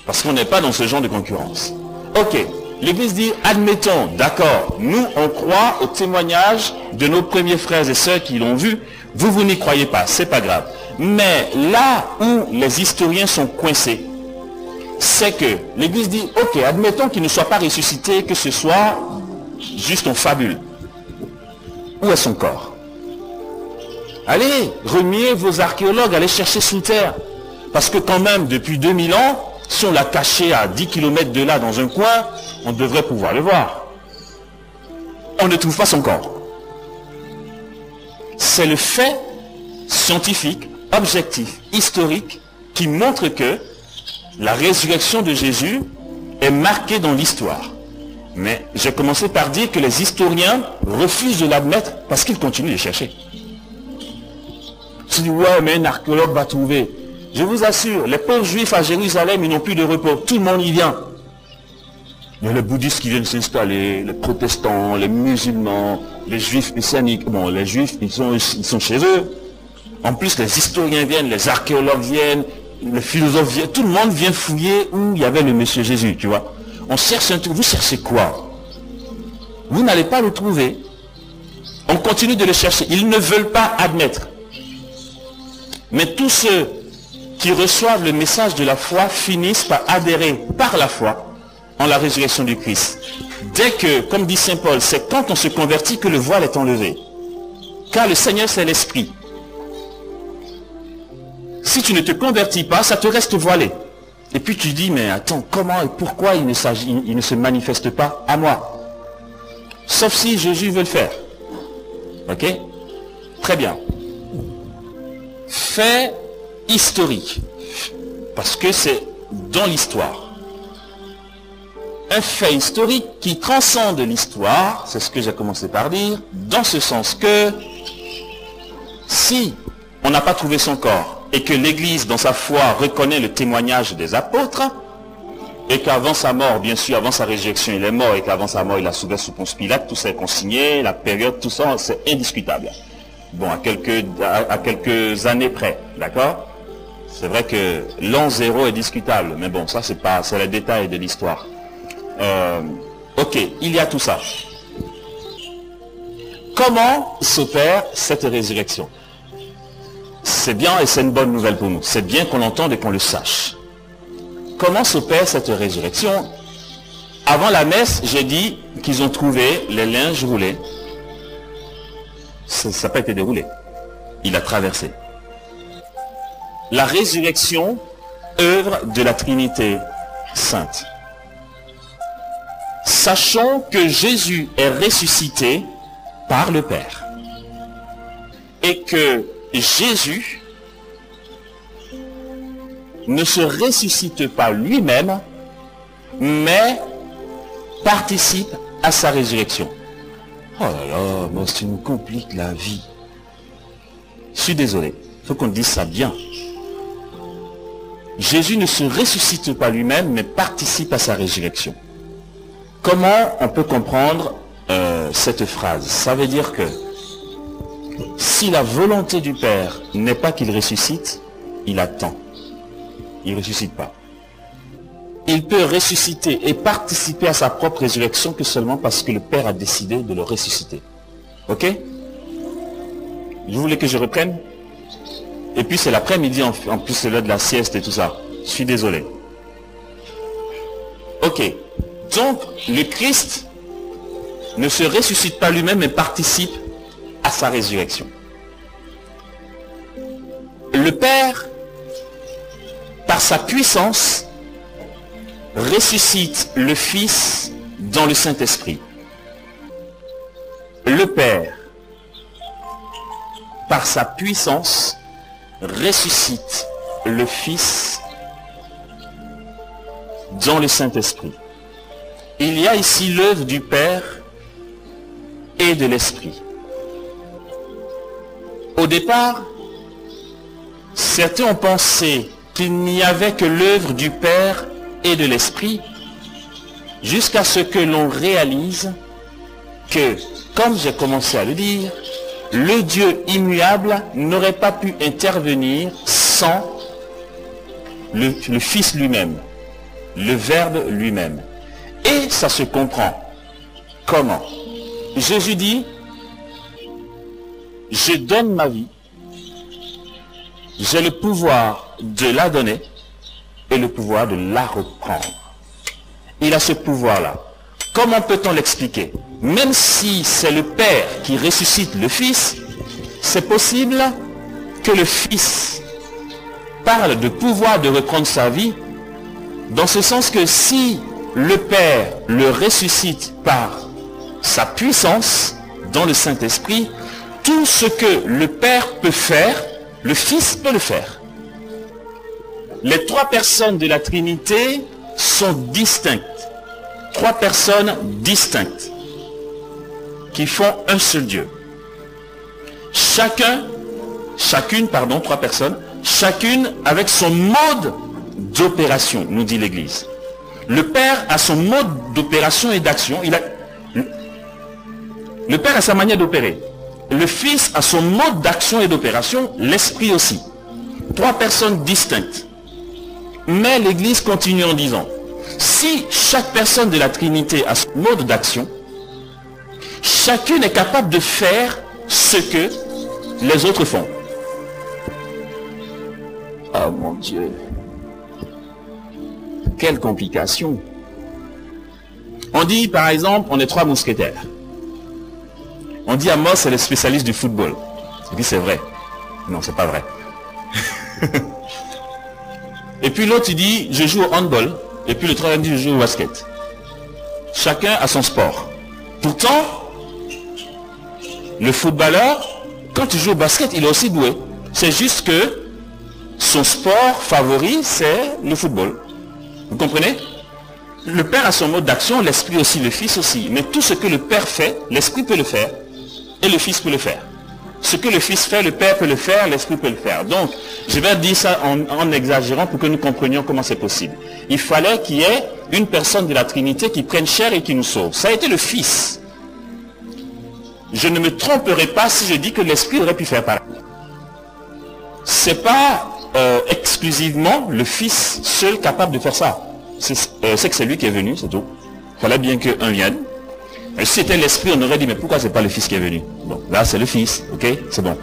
Speaker 1: Parce qu'on n'est pas dans ce genre de concurrence. Ok, l'Église dit, admettons, d'accord, nous, on croit au témoignage de nos premiers frères et sœurs qui l'ont vu. Vous, vous n'y croyez pas, c'est pas grave. Mais là où les historiens sont coincés, c'est que l'Église dit, ok, admettons qu'il ne soit pas ressuscité, que ce soit juste en fabule. Où est son corps? Allez, remuez vos archéologues, allez chercher sous terre. Parce que quand même, depuis 2000 ans, si on l'a caché à 10 km de là dans un coin, on devrait pouvoir le voir. On ne trouve pas son corps. C'est le fait scientifique, objectif, historique, qui montre que la résurrection de Jésus est marquée dans l'histoire. Mais j'ai commencé par dire que les historiens refusent de l'admettre parce qu'ils continuent de chercher. Tu dis, ouais, mais un archéologue va trouver. Je vous assure, les pauvres juifs à Jérusalem, ils n'ont plus de repos. Tout le monde y vient. Il y a les bouddhistes qui viennent s'installer, les protestants, les musulmans, les juifs messianiques. Bon, les juifs, ils sont chez eux. En plus, les historiens viennent, les archéologues viennent, les philosophes viennent. Tout le monde vient fouiller où il y avait le Monsieur Jésus, tu vois. On cherche un truc. Vous cherchez quoi? Vous n'allez pas le trouver. On continue de le chercher. Ils ne veulent pas admettre. Mais tous ceux qui reçoivent le message de la foi finissent par adhérer par la foi en la résurrection du Christ. Dès que, comme dit Saint Paul, c'est quand on se convertit que le voile est enlevé. Car le Seigneur, c'est l'Esprit. Si tu ne te convertis pas, ça te reste voilé. Et puis tu dis, mais attends, comment et pourquoi il ne se manifeste pas à moi? Sauf si Jésus veut le faire. Ok? Très bien. Fait historique. Parce que c'est dans l'histoire. Un fait historique qui transcende l'histoire, c'est ce que j'ai commencé par dire, dans ce sens que si on n'a pas trouvé son corps et que l'Église, dans sa foi, reconnaît le témoignage des apôtres, et qu'avant sa mort, bien sûr, avant sa résurrection, il est mort, et qu'avant sa mort, il a souffert sous Ponce Pilate, tout ça est consigné, la période, tout ça, c'est indiscutable. Bon, à quelques années près, d'accord? C'est vrai que l'an 0 est discutable, mais bon, ça c'est les détails de l'histoire. Ok, il y a tout ça. Comment s'opère cette résurrection? C'est bien et c'est une bonne nouvelle pour nous. C'est bien qu'on l'entende et qu'on le sache. Comment s'opère cette résurrection? Avant la messe, j'ai dit qu'ils ont trouvé les linges roulés. Ça n'a pas été déroulé. Il a traversé. La résurrection, œuvre de la Trinité sainte. Sachons que Jésus est ressuscité par le Père. Et que Jésus ne se ressuscite pas lui-même, mais participe à sa résurrection. Oh là là, bon, ça nous complique la vie. Je suis désolé, il faut qu'on dise ça bien. Jésus ne se ressuscite pas lui-même, mais participe à sa résurrection. Comment on peut comprendre cette phrase? Ça veut dire que si la volonté du Père n'est pas qu'il ressuscite, il attend. Il ne ressuscite pas. Il peut ressusciter et participer à sa propre résurrection que seulement parce que le Père a décidé de le ressusciter. Ok? Vous voulez que je reprenne? Et puis c'est l'après-midi, en plus c'est l'heure de la sieste et tout ça. Je suis désolé. Ok. Donc, le Christ ne se ressuscite pas lui-même, mais participe à sa résurrection. Le Père, par sa puissance, ressuscite le Fils dans le Saint-Esprit. Le Père, par sa puissance, ressuscite le Fils dans le Saint-Esprit. Il y a ici l'œuvre du Père et de l'Esprit. Au départ, certains ont pensé qu'il n'y avait que l'œuvre du Père et de l'Esprit, jusqu'à ce que l'on réalise que, comme j'ai commencé à le dire, le Dieu immuable n'aurait pas pu intervenir sans le Fils lui-même, le Verbe lui-même. Et ça se comprend. Comment? Jésus dit, je donne ma vie, j'ai le pouvoir de la donner et le pouvoir de la reprendre. Il a ce pouvoir-là. Comment peut-on l'expliquer? Même si c'est le Père qui ressuscite le Fils, c'est possible que le Fils parle de pouvoir de reprendre sa vie, dans ce sens que si le Père le ressuscite par sa puissance dans le Saint-Esprit, tout ce que le Père peut faire, le Fils peut le faire. Les trois personnes de la Trinité sont distinctes. Trois personnes distinctes qui font un seul Dieu. Trois personnes chacune avec son mode d'opération, nous dit l'Église. Le Père a son mode d'opération et d'action. Le Père a sa manière d'opérer. Le Fils a son mode d'action et d'opération, l'Esprit aussi. Trois personnes distinctes. Mais l'Église continue en disant, si chaque personne de la Trinité a son mode d'action, chacune est capable de faire ce que les autres font. Oh mon Dieu. Quelle complication. On dit par exemple, on est trois mousquetaires. On dit Amos c'est le spécialiste du football. Je dis c'est vrai. Non, c'est pas vrai. Et puis l'autre il dit je joue au handball. Et puis le troisième dit je joue au basket. Chacun a son sport. Pourtant, le footballeur, quand il joue au basket, il est aussi doué. C'est juste que son sport favori, c'est le football. Vous comprenez? Le Père a son mode d'action, l'Esprit aussi, le Fils aussi. Mais tout ce que le Père fait, l'Esprit peut le faire. Et le Fils peut le faire. Ce que le Fils fait, le Père peut le faire, l'Esprit peut le faire. Donc, je vais dire ça en exagérant pour que nous comprenions comment c'est possible. Il fallait qu'il y ait une personne de la Trinité qui prenne chair et qui nous sauve. Ça a été le Fils. Je ne me tromperai pas si je dis que l'Esprit aurait pu faire pareil. C'est pas exclusivement le Fils seul capable de faire ça. C'est que c'est lui qui est venu, c'est tout. Il fallait bien qu'un vienne. Et si c'était l'Esprit, on aurait dit, mais pourquoi c'est pas le Fils qui est venu? Bon, là c'est le Fils, ok? C'est bon.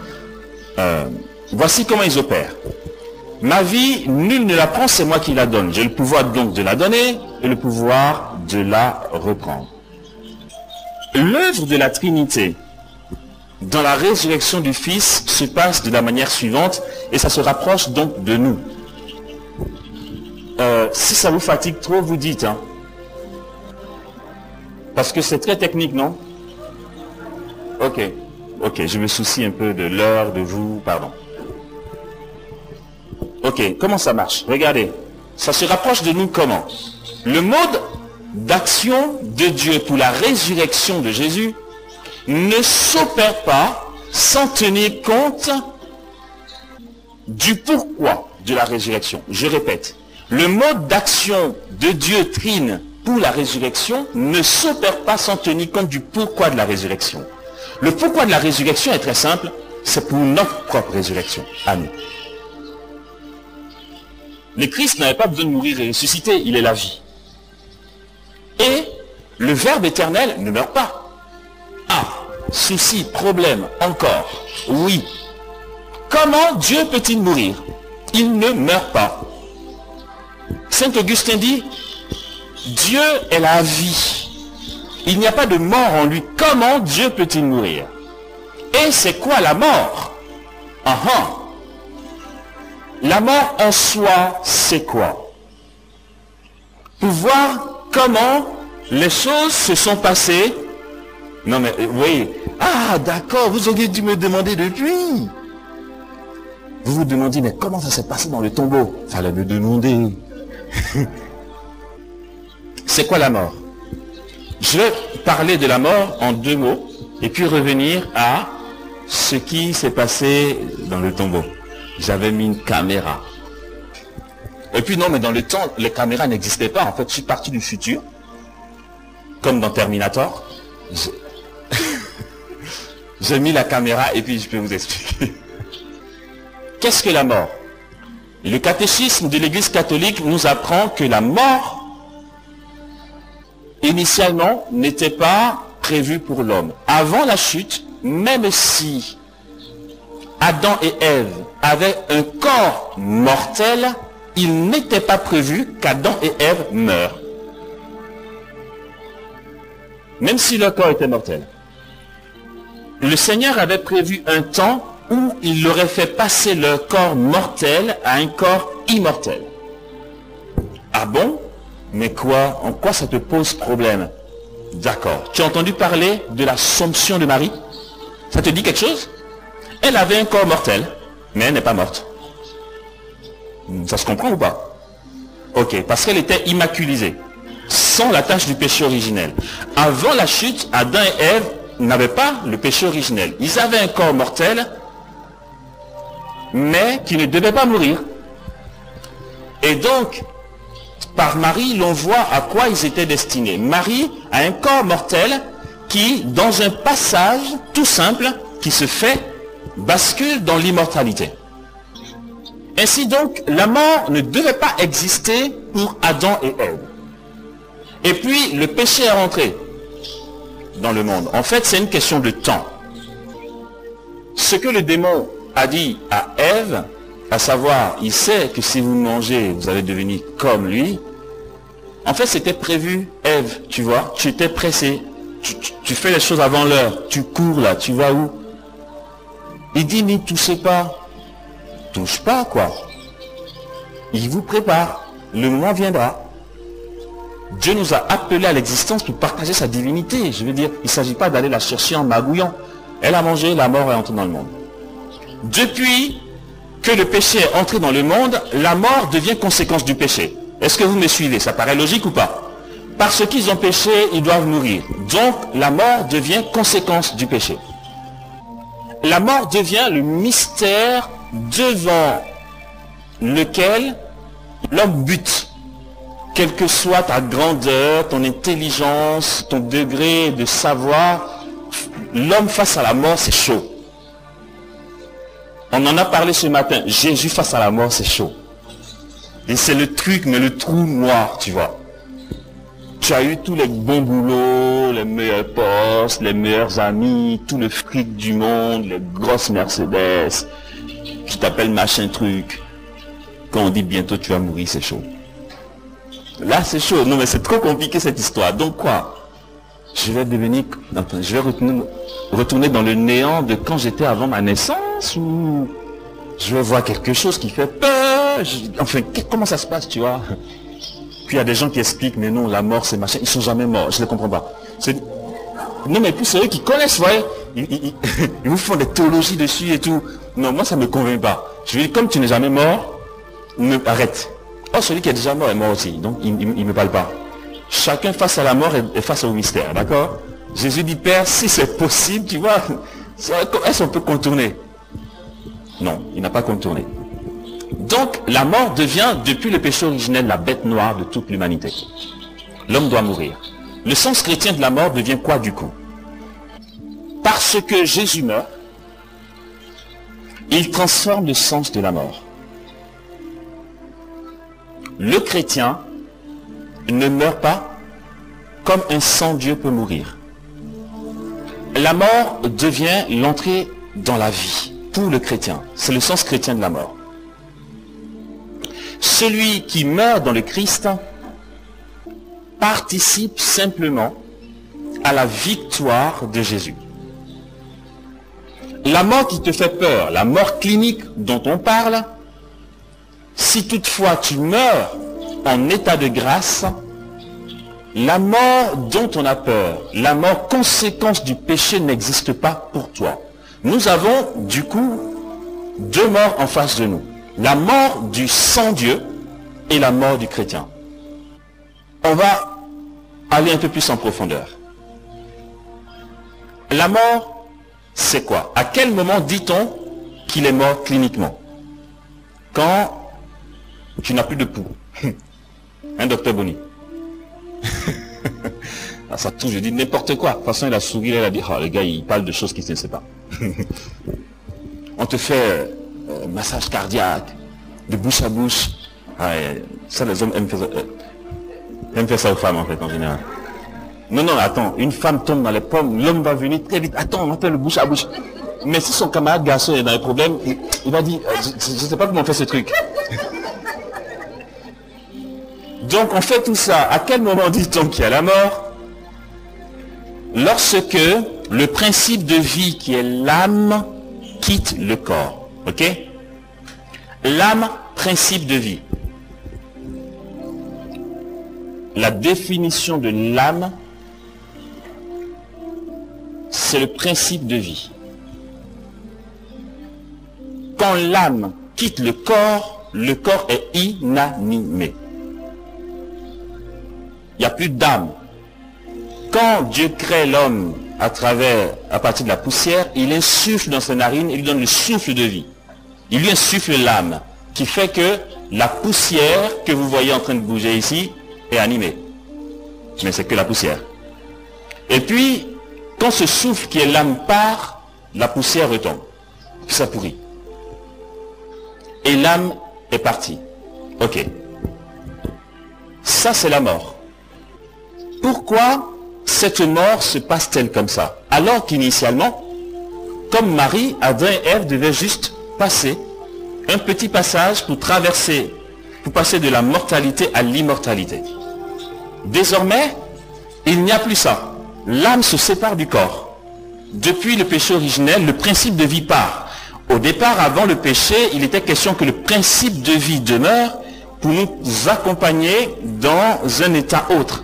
Speaker 1: Voici comment ils opèrent. Ma vie, nul ne la prend, c'est moi qui la donne. J'ai le pouvoir donc de la donner et le pouvoir de la reprendre. L'œuvre de la Trinité dans la résurrection du Fils se passe de la manière suivante et ça se rapproche donc de nous. Si ça vous fatigue trop, vous dites, hein. Parce que c'est très technique, non? Ok, je me soucie un peu de l'heure, de vous, pardon. Ok, comment ça marche? Regardez, ça se rapproche de nous comment? Le mode d'action de Dieu pour la résurrection de Jésus ne s'opère pas sans tenir compte du pourquoi de la résurrection. Je répète, le mode d'action de Dieu trine pour la résurrection ne s'opère pas sans tenir compte du pourquoi de la résurrection. Le pourquoi de la résurrection est très simple, c'est pour notre propre résurrection, à nous. Le Christ n'avait pas besoin de mourir et ressusciter, il est la vie. Et le Verbe éternel ne meurt pas. Ah, souci, problème, encore. Oui. Comment Dieu peut-il mourir? Il ne meurt pas. Saint Augustin dit, Dieu est la vie. Il n'y a pas de mort en lui. Comment Dieu peut-il mourir? Et c'est quoi la mort? La mort en soi, c'est quoi? Pour voir comment les choses se sont passées. Non mais, oui. Ah, d'accord, vous auriez dû me demander depuis. Vous vous demandiez, mais comment ça s'est passé dans le tombeau? Fallait me demander. C'est quoi la mort? Je vais parler de la mort en deux mots et puis revenir à ce qui s'est passé dans le tombeau. J'avais mis une caméra. Et puis non, mais dans le temps, les caméras n'existaient pas. En fait, je suis parti du futur, comme dans Terminator. J'ai mis la caméra et puis je peux vous expliquer. Qu'est-ce que la mort? Le catéchisme de l'Église catholique nous apprend que la mort, initialement, n'était pas prévue pour l'homme. Avant la chute, même si Adam et Ève avaient un corps mortel, il n'était pas prévu qu'Adam et Ève meurent. Même si leur corps était mortel. Le Seigneur avait prévu un temps où il leur aurait fait passer leur corps mortel à un corps immortel. Ah bon? Mais quoi? En quoi ça te pose problème? D'accord. Tu as entendu parler de l'Assomption de Marie? Ça te dit quelque chose? Elle avait un corps mortel, mais elle n'est pas morte. Ça se comprend ou pas? Ok, parce qu'elle était immaculisée, sans la tache du péché originel. Avant la chute, Adam et Ève n'avaient pas le péché originel. Ils avaient un corps mortel, mais qui ne devait pas mourir. Et donc, par Marie, l'on voit à quoi ils étaient destinés. Marie a un corps mortel qui, dans un passage tout simple, qui se fait, bascule dans l'immortalité. Ainsi donc, la mort ne devait pas exister pour Adam et Ève. Et puis, le péché est rentré dans le monde. En fait, c'est une question de temps. Ce que le démon a dit à Ève, à savoir, il sait que si vous mangez, vous allez devenir comme lui. En fait, c'était prévu, Ève, tu vois, tu étais pressé. Tu fais les choses avant l'heure. Tu cours là, tu vas où? Il dit, n'y touchez pas. Touche pas, quoi. Il vous prépare. Le moment viendra. Dieu nous a appelés à l'existence pour partager sa divinité. Je veux dire, il ne s'agit pas d'aller la chercher en magouillant. Elle a mangé, la mort est entrée dans le monde. Depuis que le péché est entré dans le monde, la mort devient conséquence du péché. Est-ce que vous me suivez? Ça paraît logique ou pas? Parce qu'ils ont péché, ils doivent mourir. Donc, la mort devient conséquence du péché. La mort devient le mystère devant lequel l'homme bute. Quelle que soit ta grandeur, ton intelligence, ton degré de savoir, l'homme face à la mort, c'est chaud. On en a parlé ce matin. Jésus face à la mort, c'est chaud. Et c'est le truc, mais le trou noir, tu vois. Tu as eu tous les bons boulots, les meilleurs postes, les meilleurs amis, tout le fric du monde, les grosses Mercedes. Tu t'appelles machin truc. Quand on dit bientôt tu vas mourir, c'est chaud. Là, c'est chaud. Non, mais c'est trop compliqué cette histoire. Donc quoi? Je vais devenir... Attends, je vais retourner dans le néant de quand j'étais avant ma naissance, ou je vais voir quelque chose qui fait peur. Enfin, comment ça se passe, tu vois? Puis il y a des gens qui expliquent, mais non, la mort c'est machin, ils sont jamais morts, je ne les comprends pas. Non, mais puis c'est eux qui connaissent, vous voyez, ils vous font des théologies dessus et tout. Non, moi ça ne me convainc pas. Je veux dire, comme tu n'es jamais mort, arrête. Oh, celui qui est déjà mort est mort aussi, donc il ne me parle pas. Chacun face à la mort et face au mystère, d'accord? Jésus dit, Père, si c'est possible, tu vois, est-ce qu'on peut contourner? Non, il n'a pas contourné. Donc, la mort devient, depuis le péché originel, la bête noire de toute l'humanité. L'homme doit mourir. Le sens chrétien de la mort devient quoi du coup? Parce que Jésus meurt, il transforme le sens de la mort. Le chrétien ne meurt pas comme un sans-Dieu peut mourir. La mort devient l'entrée dans la vie pour le chrétien. C'est le sens chrétien de la mort. Celui qui meurt dans le Christ participe simplement à la victoire de Jésus. La mort qui te fait peur, la mort clinique dont on parle, si toutefois tu meurs en état de grâce, la mort dont on a peur, la mort conséquence du péché n'existe pas pour toi. Nous avons du coup deux morts en face de nous. La mort du sans-Dieu et la mort du chrétien. On va aller un peu plus en profondeur. La mort, c'est quoi? À quel moment dit-on qu'il est mort cliniquement? Quand tu n'as plus de pouls. Hein, docteur Bonny? Ça touche, je dis n'importe quoi. De toute façon, il a souri, il a dit, oh, le gars, il parle de choses qu'il ne sait pas. On te fait massage cardiaque, de bouche à bouche. Ça, les hommes aiment faire ça aux femmes, en fait, en général. Non, non, attends, une femme tombe dans les pommes, l'homme va venir très vite. Attends, on fait le bouche à bouche. Mais si son camarade garçon est dans les problèmes, il va dire, je ne sais pas comment on fait ce truc. Donc, on fait tout ça. À quel moment dit-on qu'il y a la mort? Lorsque le principe de vie qui est l'âme quitte le corps. Ok? L'âme, principe de vie. La définition de l'âme, c'est le principe de vie. Quand l'âme quitte le corps est inanimé. Il n'y a plus d'âme. Quand Dieu crée l'homme à partir de la poussière, il insuffle dans ses narines et lui donne le souffle de vie. Il lui insuffle l'âme, qui fait que la poussière que vous voyez en train de bouger ici est animée. Mais c'est que la poussière. Et puis, quand ce souffle qui est l'âme part, la poussière retombe. Puis ça pourrit. Et l'âme est partie. Ok. Ça, c'est la mort. Pourquoi cette mort se passe-t-elle comme ça? Alors qu'initialement, comme Marie, Adam et Ève devaient juste passer un petit passage pour traverser, pour passer de la mortalité à l'immortalité. Désormais, il n'y a plus ça. L'âme se sépare du corps. Depuis le péché originel, le principe de vie part. Au départ, avant le péché, il était question que le principe de vie demeure pour nous accompagner dans un état autre.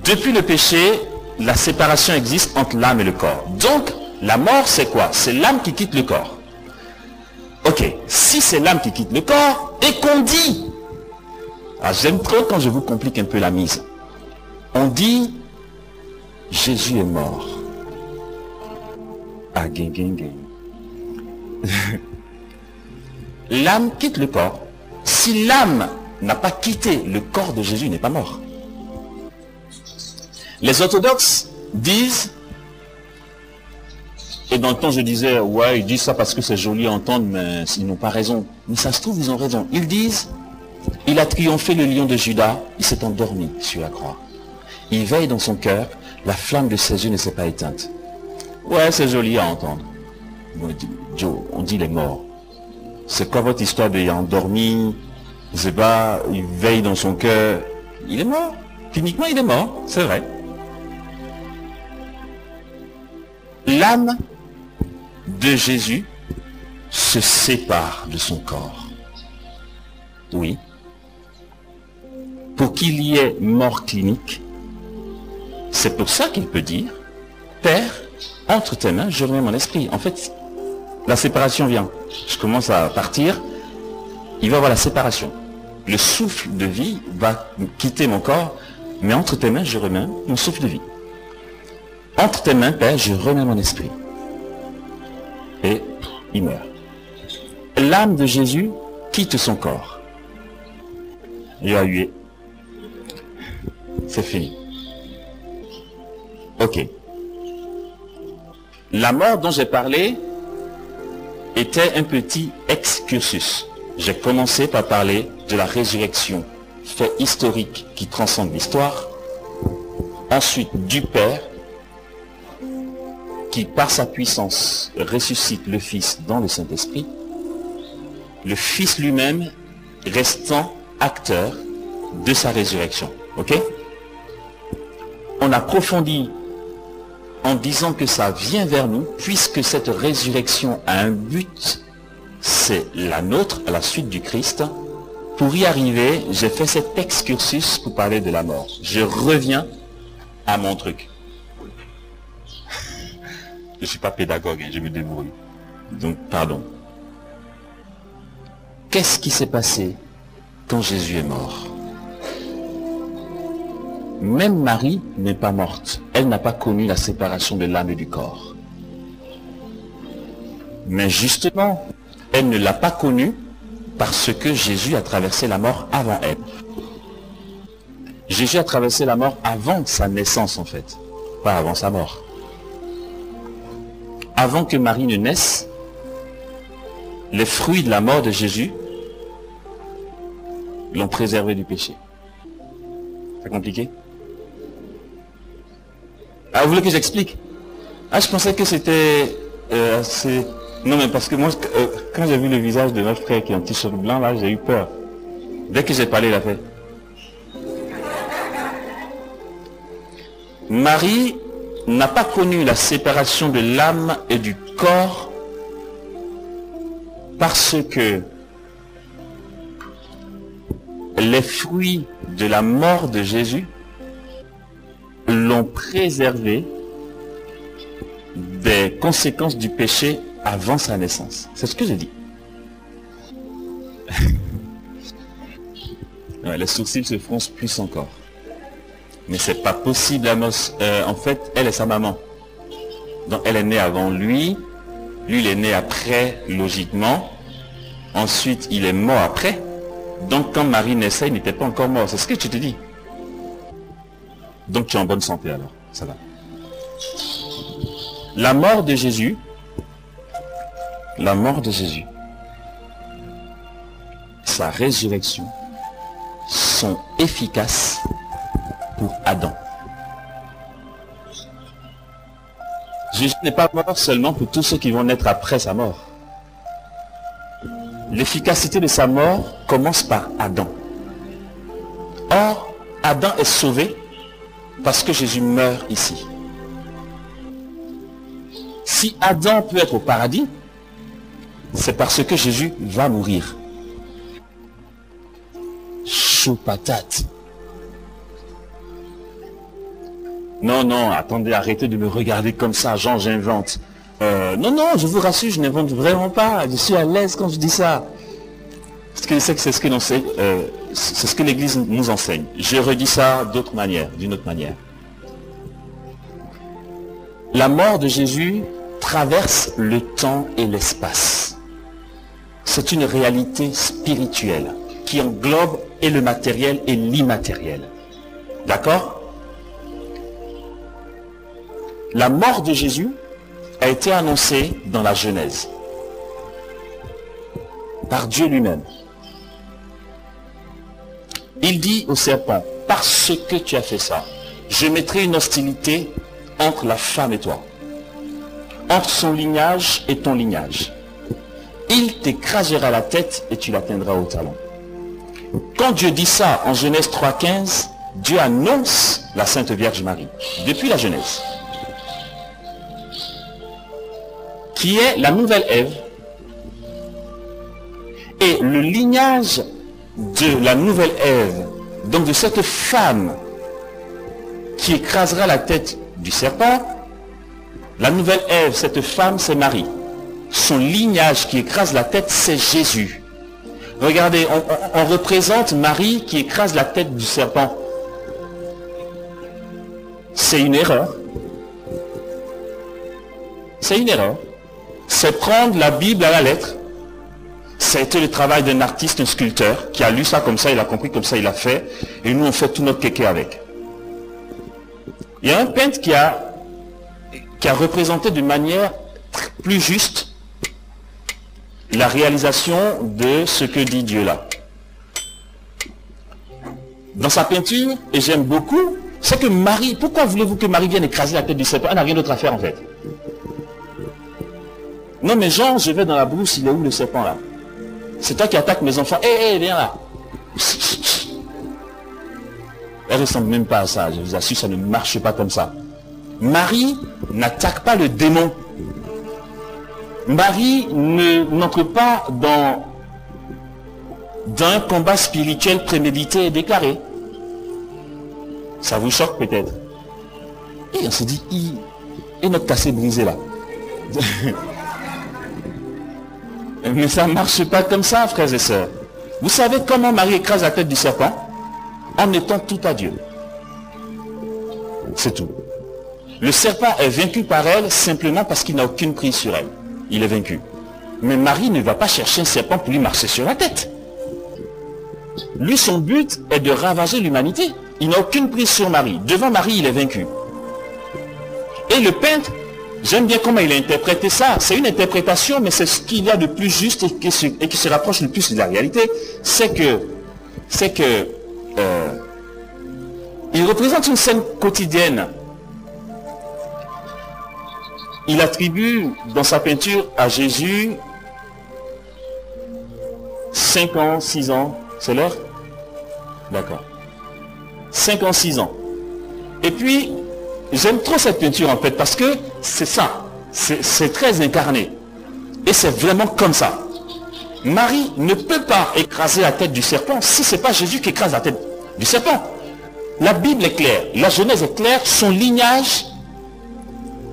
Speaker 1: Depuis le péché, la séparation existe entre l'âme et le corps. Donc, la mort, c'est quoi? C'est l'âme qui quitte le corps. Ok, si c'est l'âme qui quitte le corps, et qu'on dit, j'aime trop quand je vous complique un peu la mise. On dit, Jésus est mort. Ah, l'âme quitte le corps. Si l'âme n'a pas quitté le corps de Jésus, il n'est pas mort. Les orthodoxes disent, et dans le temps je disais, ouais, ils disent ça parce que c'est joli à entendre, mais ils n'ont pas raison. Mais ça se trouve, ils ont raison. Ils disent, il a triomphé le lion de Juda, il s'est endormi sur la croix. Il veille dans son cœur, la flamme de ses yeux ne s'est pas éteinte. Ouais, c'est joli à entendre. Joe, on dit il est mort. C'est quoi votre histoire de il est endormi, je sais pas, il veille dans son cœur? Il est mort. Cliniquement, il est mort, c'est vrai. L'âme de Jésus se sépare de son corps. Oui. Pour qu'il y ait mort clinique, c'est pour ça qu'il peut dire, Père, entre tes mains, je remets mon esprit. En fait, la séparation vient. Je commence à partir, il va y avoir la séparation. Le souffle de vie va quitter mon corps, mais entre tes mains, je remets mon souffle de vie. Entre tes mains, Père, je remets mon esprit. Et il meurt. L'âme de Jésus quitte son corps. Il a hué. C'est fini. Ok. La mort dont j'ai parlé était un petit excursus. J'ai commencé par parler de la résurrection, fait historique qui transcende l'histoire. Ensuite, du Père, qui par sa puissance ressuscite le Fils dans le Saint-Esprit. Le Fils lui-même restant acteur de sa résurrection. Ok? On approfondit en disant que ça vient vers nous, puisque cette résurrection a un but, c'est la nôtre à la suite du Christ. Pour y arriver, j'ai fait cet excursus pour parler de la mort. Je reviens à mon truc. Je ne suis pas pédagogue, je me débrouille. Donc, pardon. Qu'est-ce qui s'est passé quand Jésus est mort? Même Marie n'est pas morte. Elle n'a pas connu la séparation de l'âme et du corps. Mais justement, elle ne l'a pas connue parce que Jésus a traversé la mort avant elle. Jésus a traversé la mort avant sa naissance en fait, pas avant sa mort. Avant que Marie ne naisse, les fruits de la mort de Jésus l'ont préservé du péché. C'est compliqué? Ah, vous voulez que j'explique? Ah, je pensais que c'était assez... Non, mais parce que moi, quand j'ai vu le visage de notre frère qui est en t-shirt blanc, là, j'ai eu peur. Dès que j'ai parlé, il a fait. Marie n'a pas connu la séparation de l'âme et du corps parce que les fruits de la mort de Jésus l'ont préservé des conséquences du péché avant sa naissance. C'est ce que j'ai dit. Ouais, les sourcils se froncent plus encore. Mais c'est pas possible, Amos. En fait, elle est sa maman. Donc elle est née avant lui. Lui, il est né après, logiquement. Ensuite, il est mort après. Donc, quand Marie naissait, il n'était pas encore mort. C'est ce que tu te dis. Donc, tu es en bonne santé alors. Ça va. La mort de Jésus, sa résurrection sont efficaces pour Adam. Jésus n'est pas mort seulement pour tous ceux qui vont naître après sa mort. L'efficacité de sa mort commence par Adam. Or, Adam est sauvé parce que Jésus meurt ici. Si Adam peut être au paradis, c'est parce que Jésus va mourir. Chaud patate. Non, non, attendez, arrêtez de me regarder comme ça, Jean, j'invente. Non, je vous rassure, je n'invente vraiment pas. Je suis à l'aise quand je dis ça. Parce que je sais que c'est ce que c'est ce que l'Église nous enseigne. Je redis ça d'une autre manière. La mort de Jésus traverse le temps et l'espace. C'est une réalité spirituelle qui englobe et le matériel et l'immatériel. D'accord? La mort de Jésus a été annoncée dans la Genèse par Dieu lui-même. Il dit au serpent, parce que tu as fait ça, je mettrai une hostilité entre la femme et toi, entre son lignage et ton lignage. Il t'écrasera la tête et tu l'atteindras au talon. Quand Dieu dit ça en Genèse 3,15, Dieu annonce la Sainte Vierge Marie, depuis la Genèse, qui est la nouvelle Ève, et le lignage de la nouvelle Ève, donc de cette femme qui écrasera la tête du serpent. La nouvelle Ève, cette femme, c'est Marie. Son lignage qui écrase la tête, c'est Jésus. Regardez, on représente Marie qui écrase la tête du serpent. C'est une erreur. C'est une erreur. C'est prendre la Bible à la lettre. Ça a été le travail d'un artiste, un sculpteur, qui a lu ça comme ça, il a compris comme ça, il a fait. Et nous, on fait tout notre kéké avec. Il y a un peintre qui a représenté de manière plus juste la réalisation de ce que dit Dieu là. Dans sa peinture, et j'aime beaucoup, c'est que Marie, pourquoi voulez-vous que Marie vienne écraser la tête du serpent? Elle n'a rien d'autre à faire en fait. Non mais Jean, je vais dans la brousse, il est où le serpent là? C'est toi qui attaques mes enfants. Hé, viens là. Elle ne ressemble même pas à ça, je vous assure, ça ne marche pas comme ça. Marie n'attaque pas le démon. Marie n'entre pas dans un combat spirituel prémédité et déclaré. Ça vous choque peut-être. Et on se dit, et notre cassé brisé là. Mais ça ne marche pas comme ça, frères et sœurs. Vous savez comment Marie écrase la tête du serpent? En étant tout à Dieu. C'est tout. Le serpent est vaincu par elle simplement parce qu'il n'a aucune prise sur elle. Il est vaincu. Mais Marie ne va pas chercher un serpent pour lui marcher sur la tête. Lui, son but est de ravager l'humanité. Il n'a aucune prise sur Marie. Devant Marie, il est vaincu. Et le peintre, j'aime bien comment il a interprété ça. C'est une interprétation, mais c'est ce qu'il y a de plus juste et qui se rapproche le plus de la réalité. C'est que il représente une scène quotidienne. Il attribue dans sa peinture à Jésus 5 ans, 6 ans. C'est l'heure? D'accord. 5 ans, 6 ans. Et puis, j'aime trop cette peinture en fait parce que c'est ça. C'est très incarné. Et c'est vraiment comme ça. Marie ne peut pas écraser la tête du serpent si ce n'est pas Jésus qui écrase la tête du serpent. La Bible est claire. La Genèse est claire. Son lignage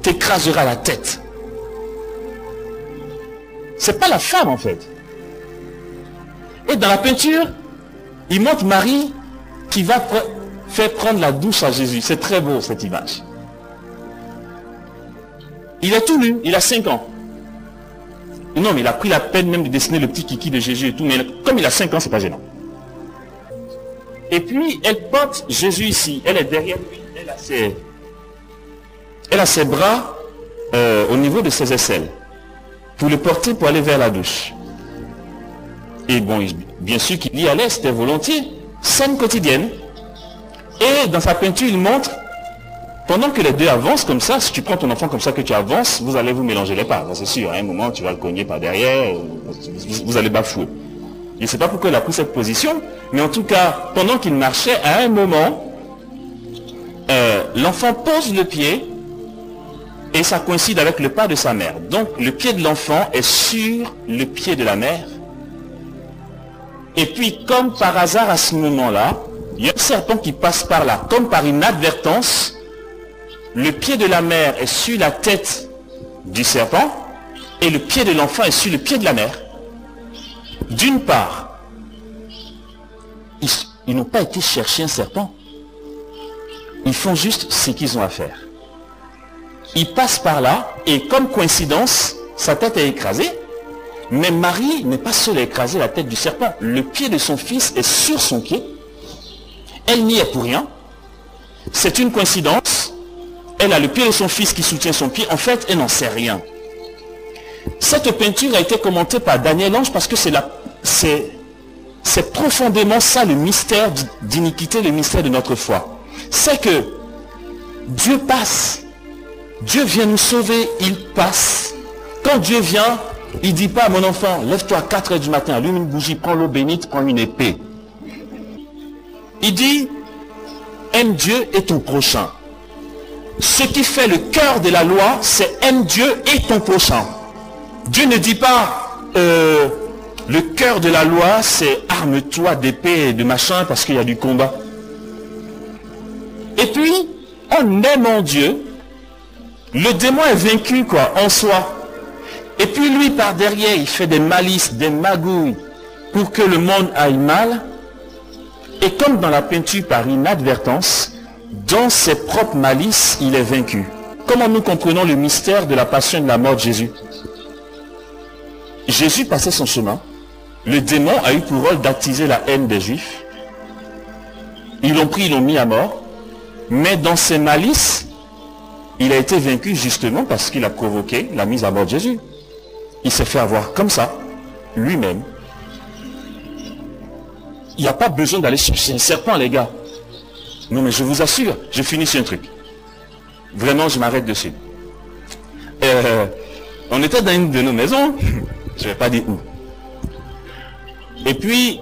Speaker 1: t'écrasera la tête. C'est pas la femme en fait. Et dans la peinture, il montre Marie qui va faire prendre la douche à Jésus. C'est très beau cette image. Il est tout nu, il a 5 ans. Non, mais il a pris la peine même de dessiner le petit kiki de Jésus et tout, mais comme il a 5 ans, c'est pas gênant. Et puis, elle porte Jésus ici, elle est derrière lui, elle a ses bras au niveau de ses aisselles, pour le porter pour aller vers la douche. Et bon, bien sûr qu'il y allait, c'était volontiers, scène quotidienne. Et dans sa peinture, il montre, pendant que les deux avancent comme ça, si tu prends ton enfant comme ça que tu avances, vous allez vous mélanger les pas, c'est sûr, à un moment tu vas le cogner par derrière, vous allez bafouer. Je ne sais pas pourquoi il a pris cette position, mais en tout cas, pendant qu'il marchait, à un moment, l'enfant pose le pied, et ça coïncide avec le pas de sa mère. Donc le pied de l'enfant est sur le pied de la mère. Et puis comme par hasard à ce moment-là, il y a un serpent qui passe par là, comme par inadvertance, le pied de la mère est sur la tête du serpent, et le pied de l'enfant est sur le pied de la mère. D'une part, ils n'ont pas été chercher un serpent. Ils font juste ce qu'ils ont à faire. Ils passent par là, et comme coïncidence, sa tête est écrasée. Mais Marie n'est pas seule à écraser la tête du serpent. Le pied de son fils est sur son pied. Elle n'y est pour rien. C'est une coïncidence. Elle a le pied de son fils qui soutient son pied. En fait, elle n'en sait rien. Cette peinture a été commentée par Daniel Ange parce que c'est profondément ça le mystère d'iniquité, le mystère de notre foi. C'est que Dieu passe. Dieu vient nous sauver, il passe. Quand Dieu vient, il ne dit pas, mon enfant, lève-toi à 4 heures du matin, allume une bougie, prends l'eau bénite, prends une épée. Il dit, aime Dieu et ton prochain. Ce qui fait le cœur de la loi, c'est aime Dieu et ton prochain. Dieu ne dit pas, le cœur de la loi, c'est arme-toi d'épée et de machin parce qu'il y a du combat. Et puis, en aimant Dieu, le démon est vaincu quoi, en soi. Et puis lui, par derrière, il fait des malices, des magouilles pour que le monde aille mal. Et comme dans la peinture par inadvertance, dans ses propres malices, il est vaincu. Comment nous comprenons le mystère de la passion et de la mort de Jésus? Jésus passait son chemin. Le démon a eu pour rôle d'attiser la haine des Juifs. Ils l'ont pris, ils l'ont mis à mort. Mais dans ses malices, il a été vaincu justement parce qu'il a provoqué la mise à mort de Jésus. Il s'est fait avoir comme ça, lui-même. Il n'y a pas besoin d'aller chercher un serpent, les gars. Non, mais je vous assure, je finis sur un truc. Vraiment, je m'arrête dessus. On était dans une de nos maisons, je ne vais pas dire où. Et puis,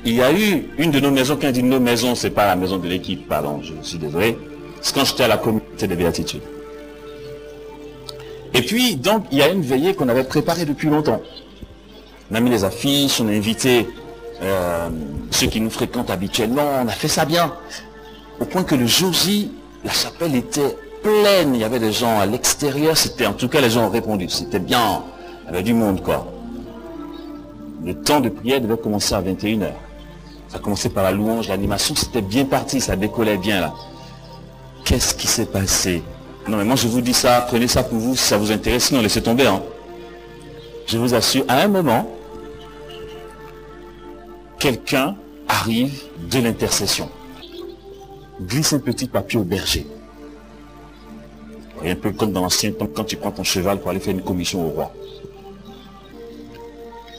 Speaker 1: il y a eu une de nos maisons, quand je dis nos maisons, c'est pas la maison de l'équipe, pardon, je suis désolé. C'est quand j'étais à la communauté de béatitude. Et puis, donc, il y a une veillée qu'on avait préparée depuis longtemps. On a mis les affiches, on a invité ceux qui nous fréquentent habituellement, on a fait ça bien. Au point que le jour J, la chapelle était pleine, il y avait des gens à l'extérieur, c'était, en tout cas, les gens ont répondu, c'était bien, il y avait du monde, quoi. Le temps de prière devait commencer à 21 h. Ça commençait par la louange, l'animation, c'était bien parti, ça décollait bien, là. Qu'est-ce qui s'est passé? Non, mais moi, je vous dis ça, prenez ça pour vous, si ça vous intéresse, sinon laissez tomber, hein. Je vous assure, à un moment, quelqu'un arrive de l'intercession. Glisse un petit papier au berger. Un peu comme dans l'ancien temps, quand tu prends ton cheval pour aller faire une commission au roi.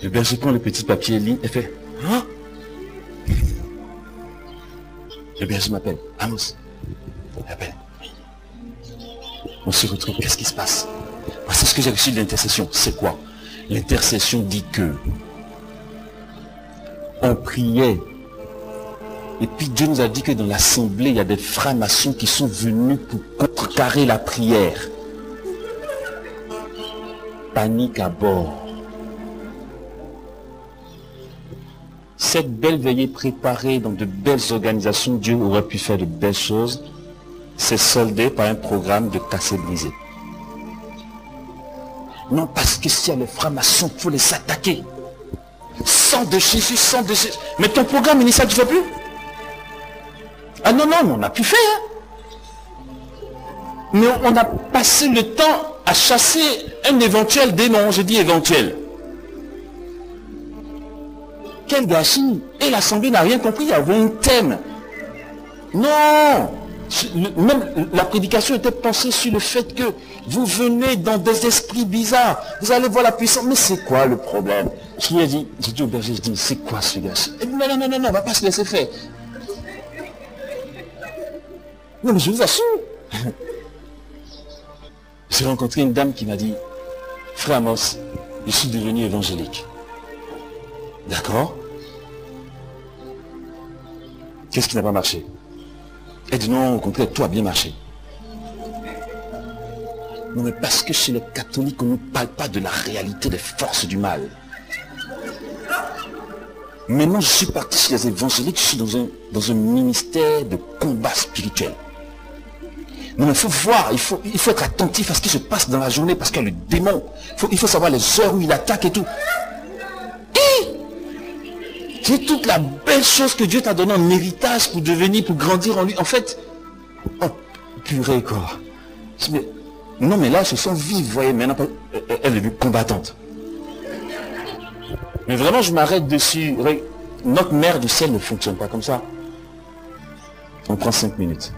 Speaker 1: Le berger prend le petit papier, lit et fait « Hein ?» Le berger m'appelle « Amos ». Il m'appelle. On se retrouve, qu'est-ce qui se passe? C'est ce que j'ai reçu de l'intercession. C'est quoi? L'intercession dit que on priait. Et puis Dieu nous a dit que dans l'assemblée, il y a des francs-maçons qui sont venus pour contrecarrer la prière. Panique à bord. Cette belle veillée préparée dans de belles organisations, Dieu aurait pu faire de belles choses, c'est soldé par un programme de casser-briser. Non, parce que s'il y a les francs-maçons, il faut les attaquer. Sang de Jésus, sang de Jésus. Mais ton programme initial, tu ne fais plus? Ah non, non, on a pu faire. Mais on a passé le temps à chasser un éventuel démon. Je dis éventuel. Quel gâchis! Et l'Assemblée n'a rien compris, il y avait un thème. Non! Même la prédication était pensée sur le fait que vous venez dans des esprits bizarres. Vous allez voir la puissance. Mais c'est quoi le problème? J'ai dit au berger, je dis, c'est quoi ce gâchis? Non, on va pas se laisser faire. Non, mais je vous assure. J'ai rencontré une dame qui m'a dit, frère Amos, je suis devenu évangélique. D'accord? Qu'est-ce qui n'a pas marché? Elle dit non, au contraire, tout a bien marché. Non, mais parce que chez les catholiques, on ne parle pas de la réalité des forces du mal. Maintenant, je suis parti chez les évangéliques, je suis dans un ministère de combat spirituel. Non, mais il faut voir, il faut être attentif à ce qui se passe dans la journée, parce que le démon, il faut savoir les heures où il attaque et tout. C'est toute la belle chose que Dieu t'a donnée en héritage pour devenir, pour grandir en lui. En fait, oh, purée quoi. Non mais là, je sens vive, vous voyez, maintenant, elle est devenue combattante. Mais vraiment, je m'arrête dessus. Notre mère du ciel ne fonctionne pas comme ça. On prend 5 minutes.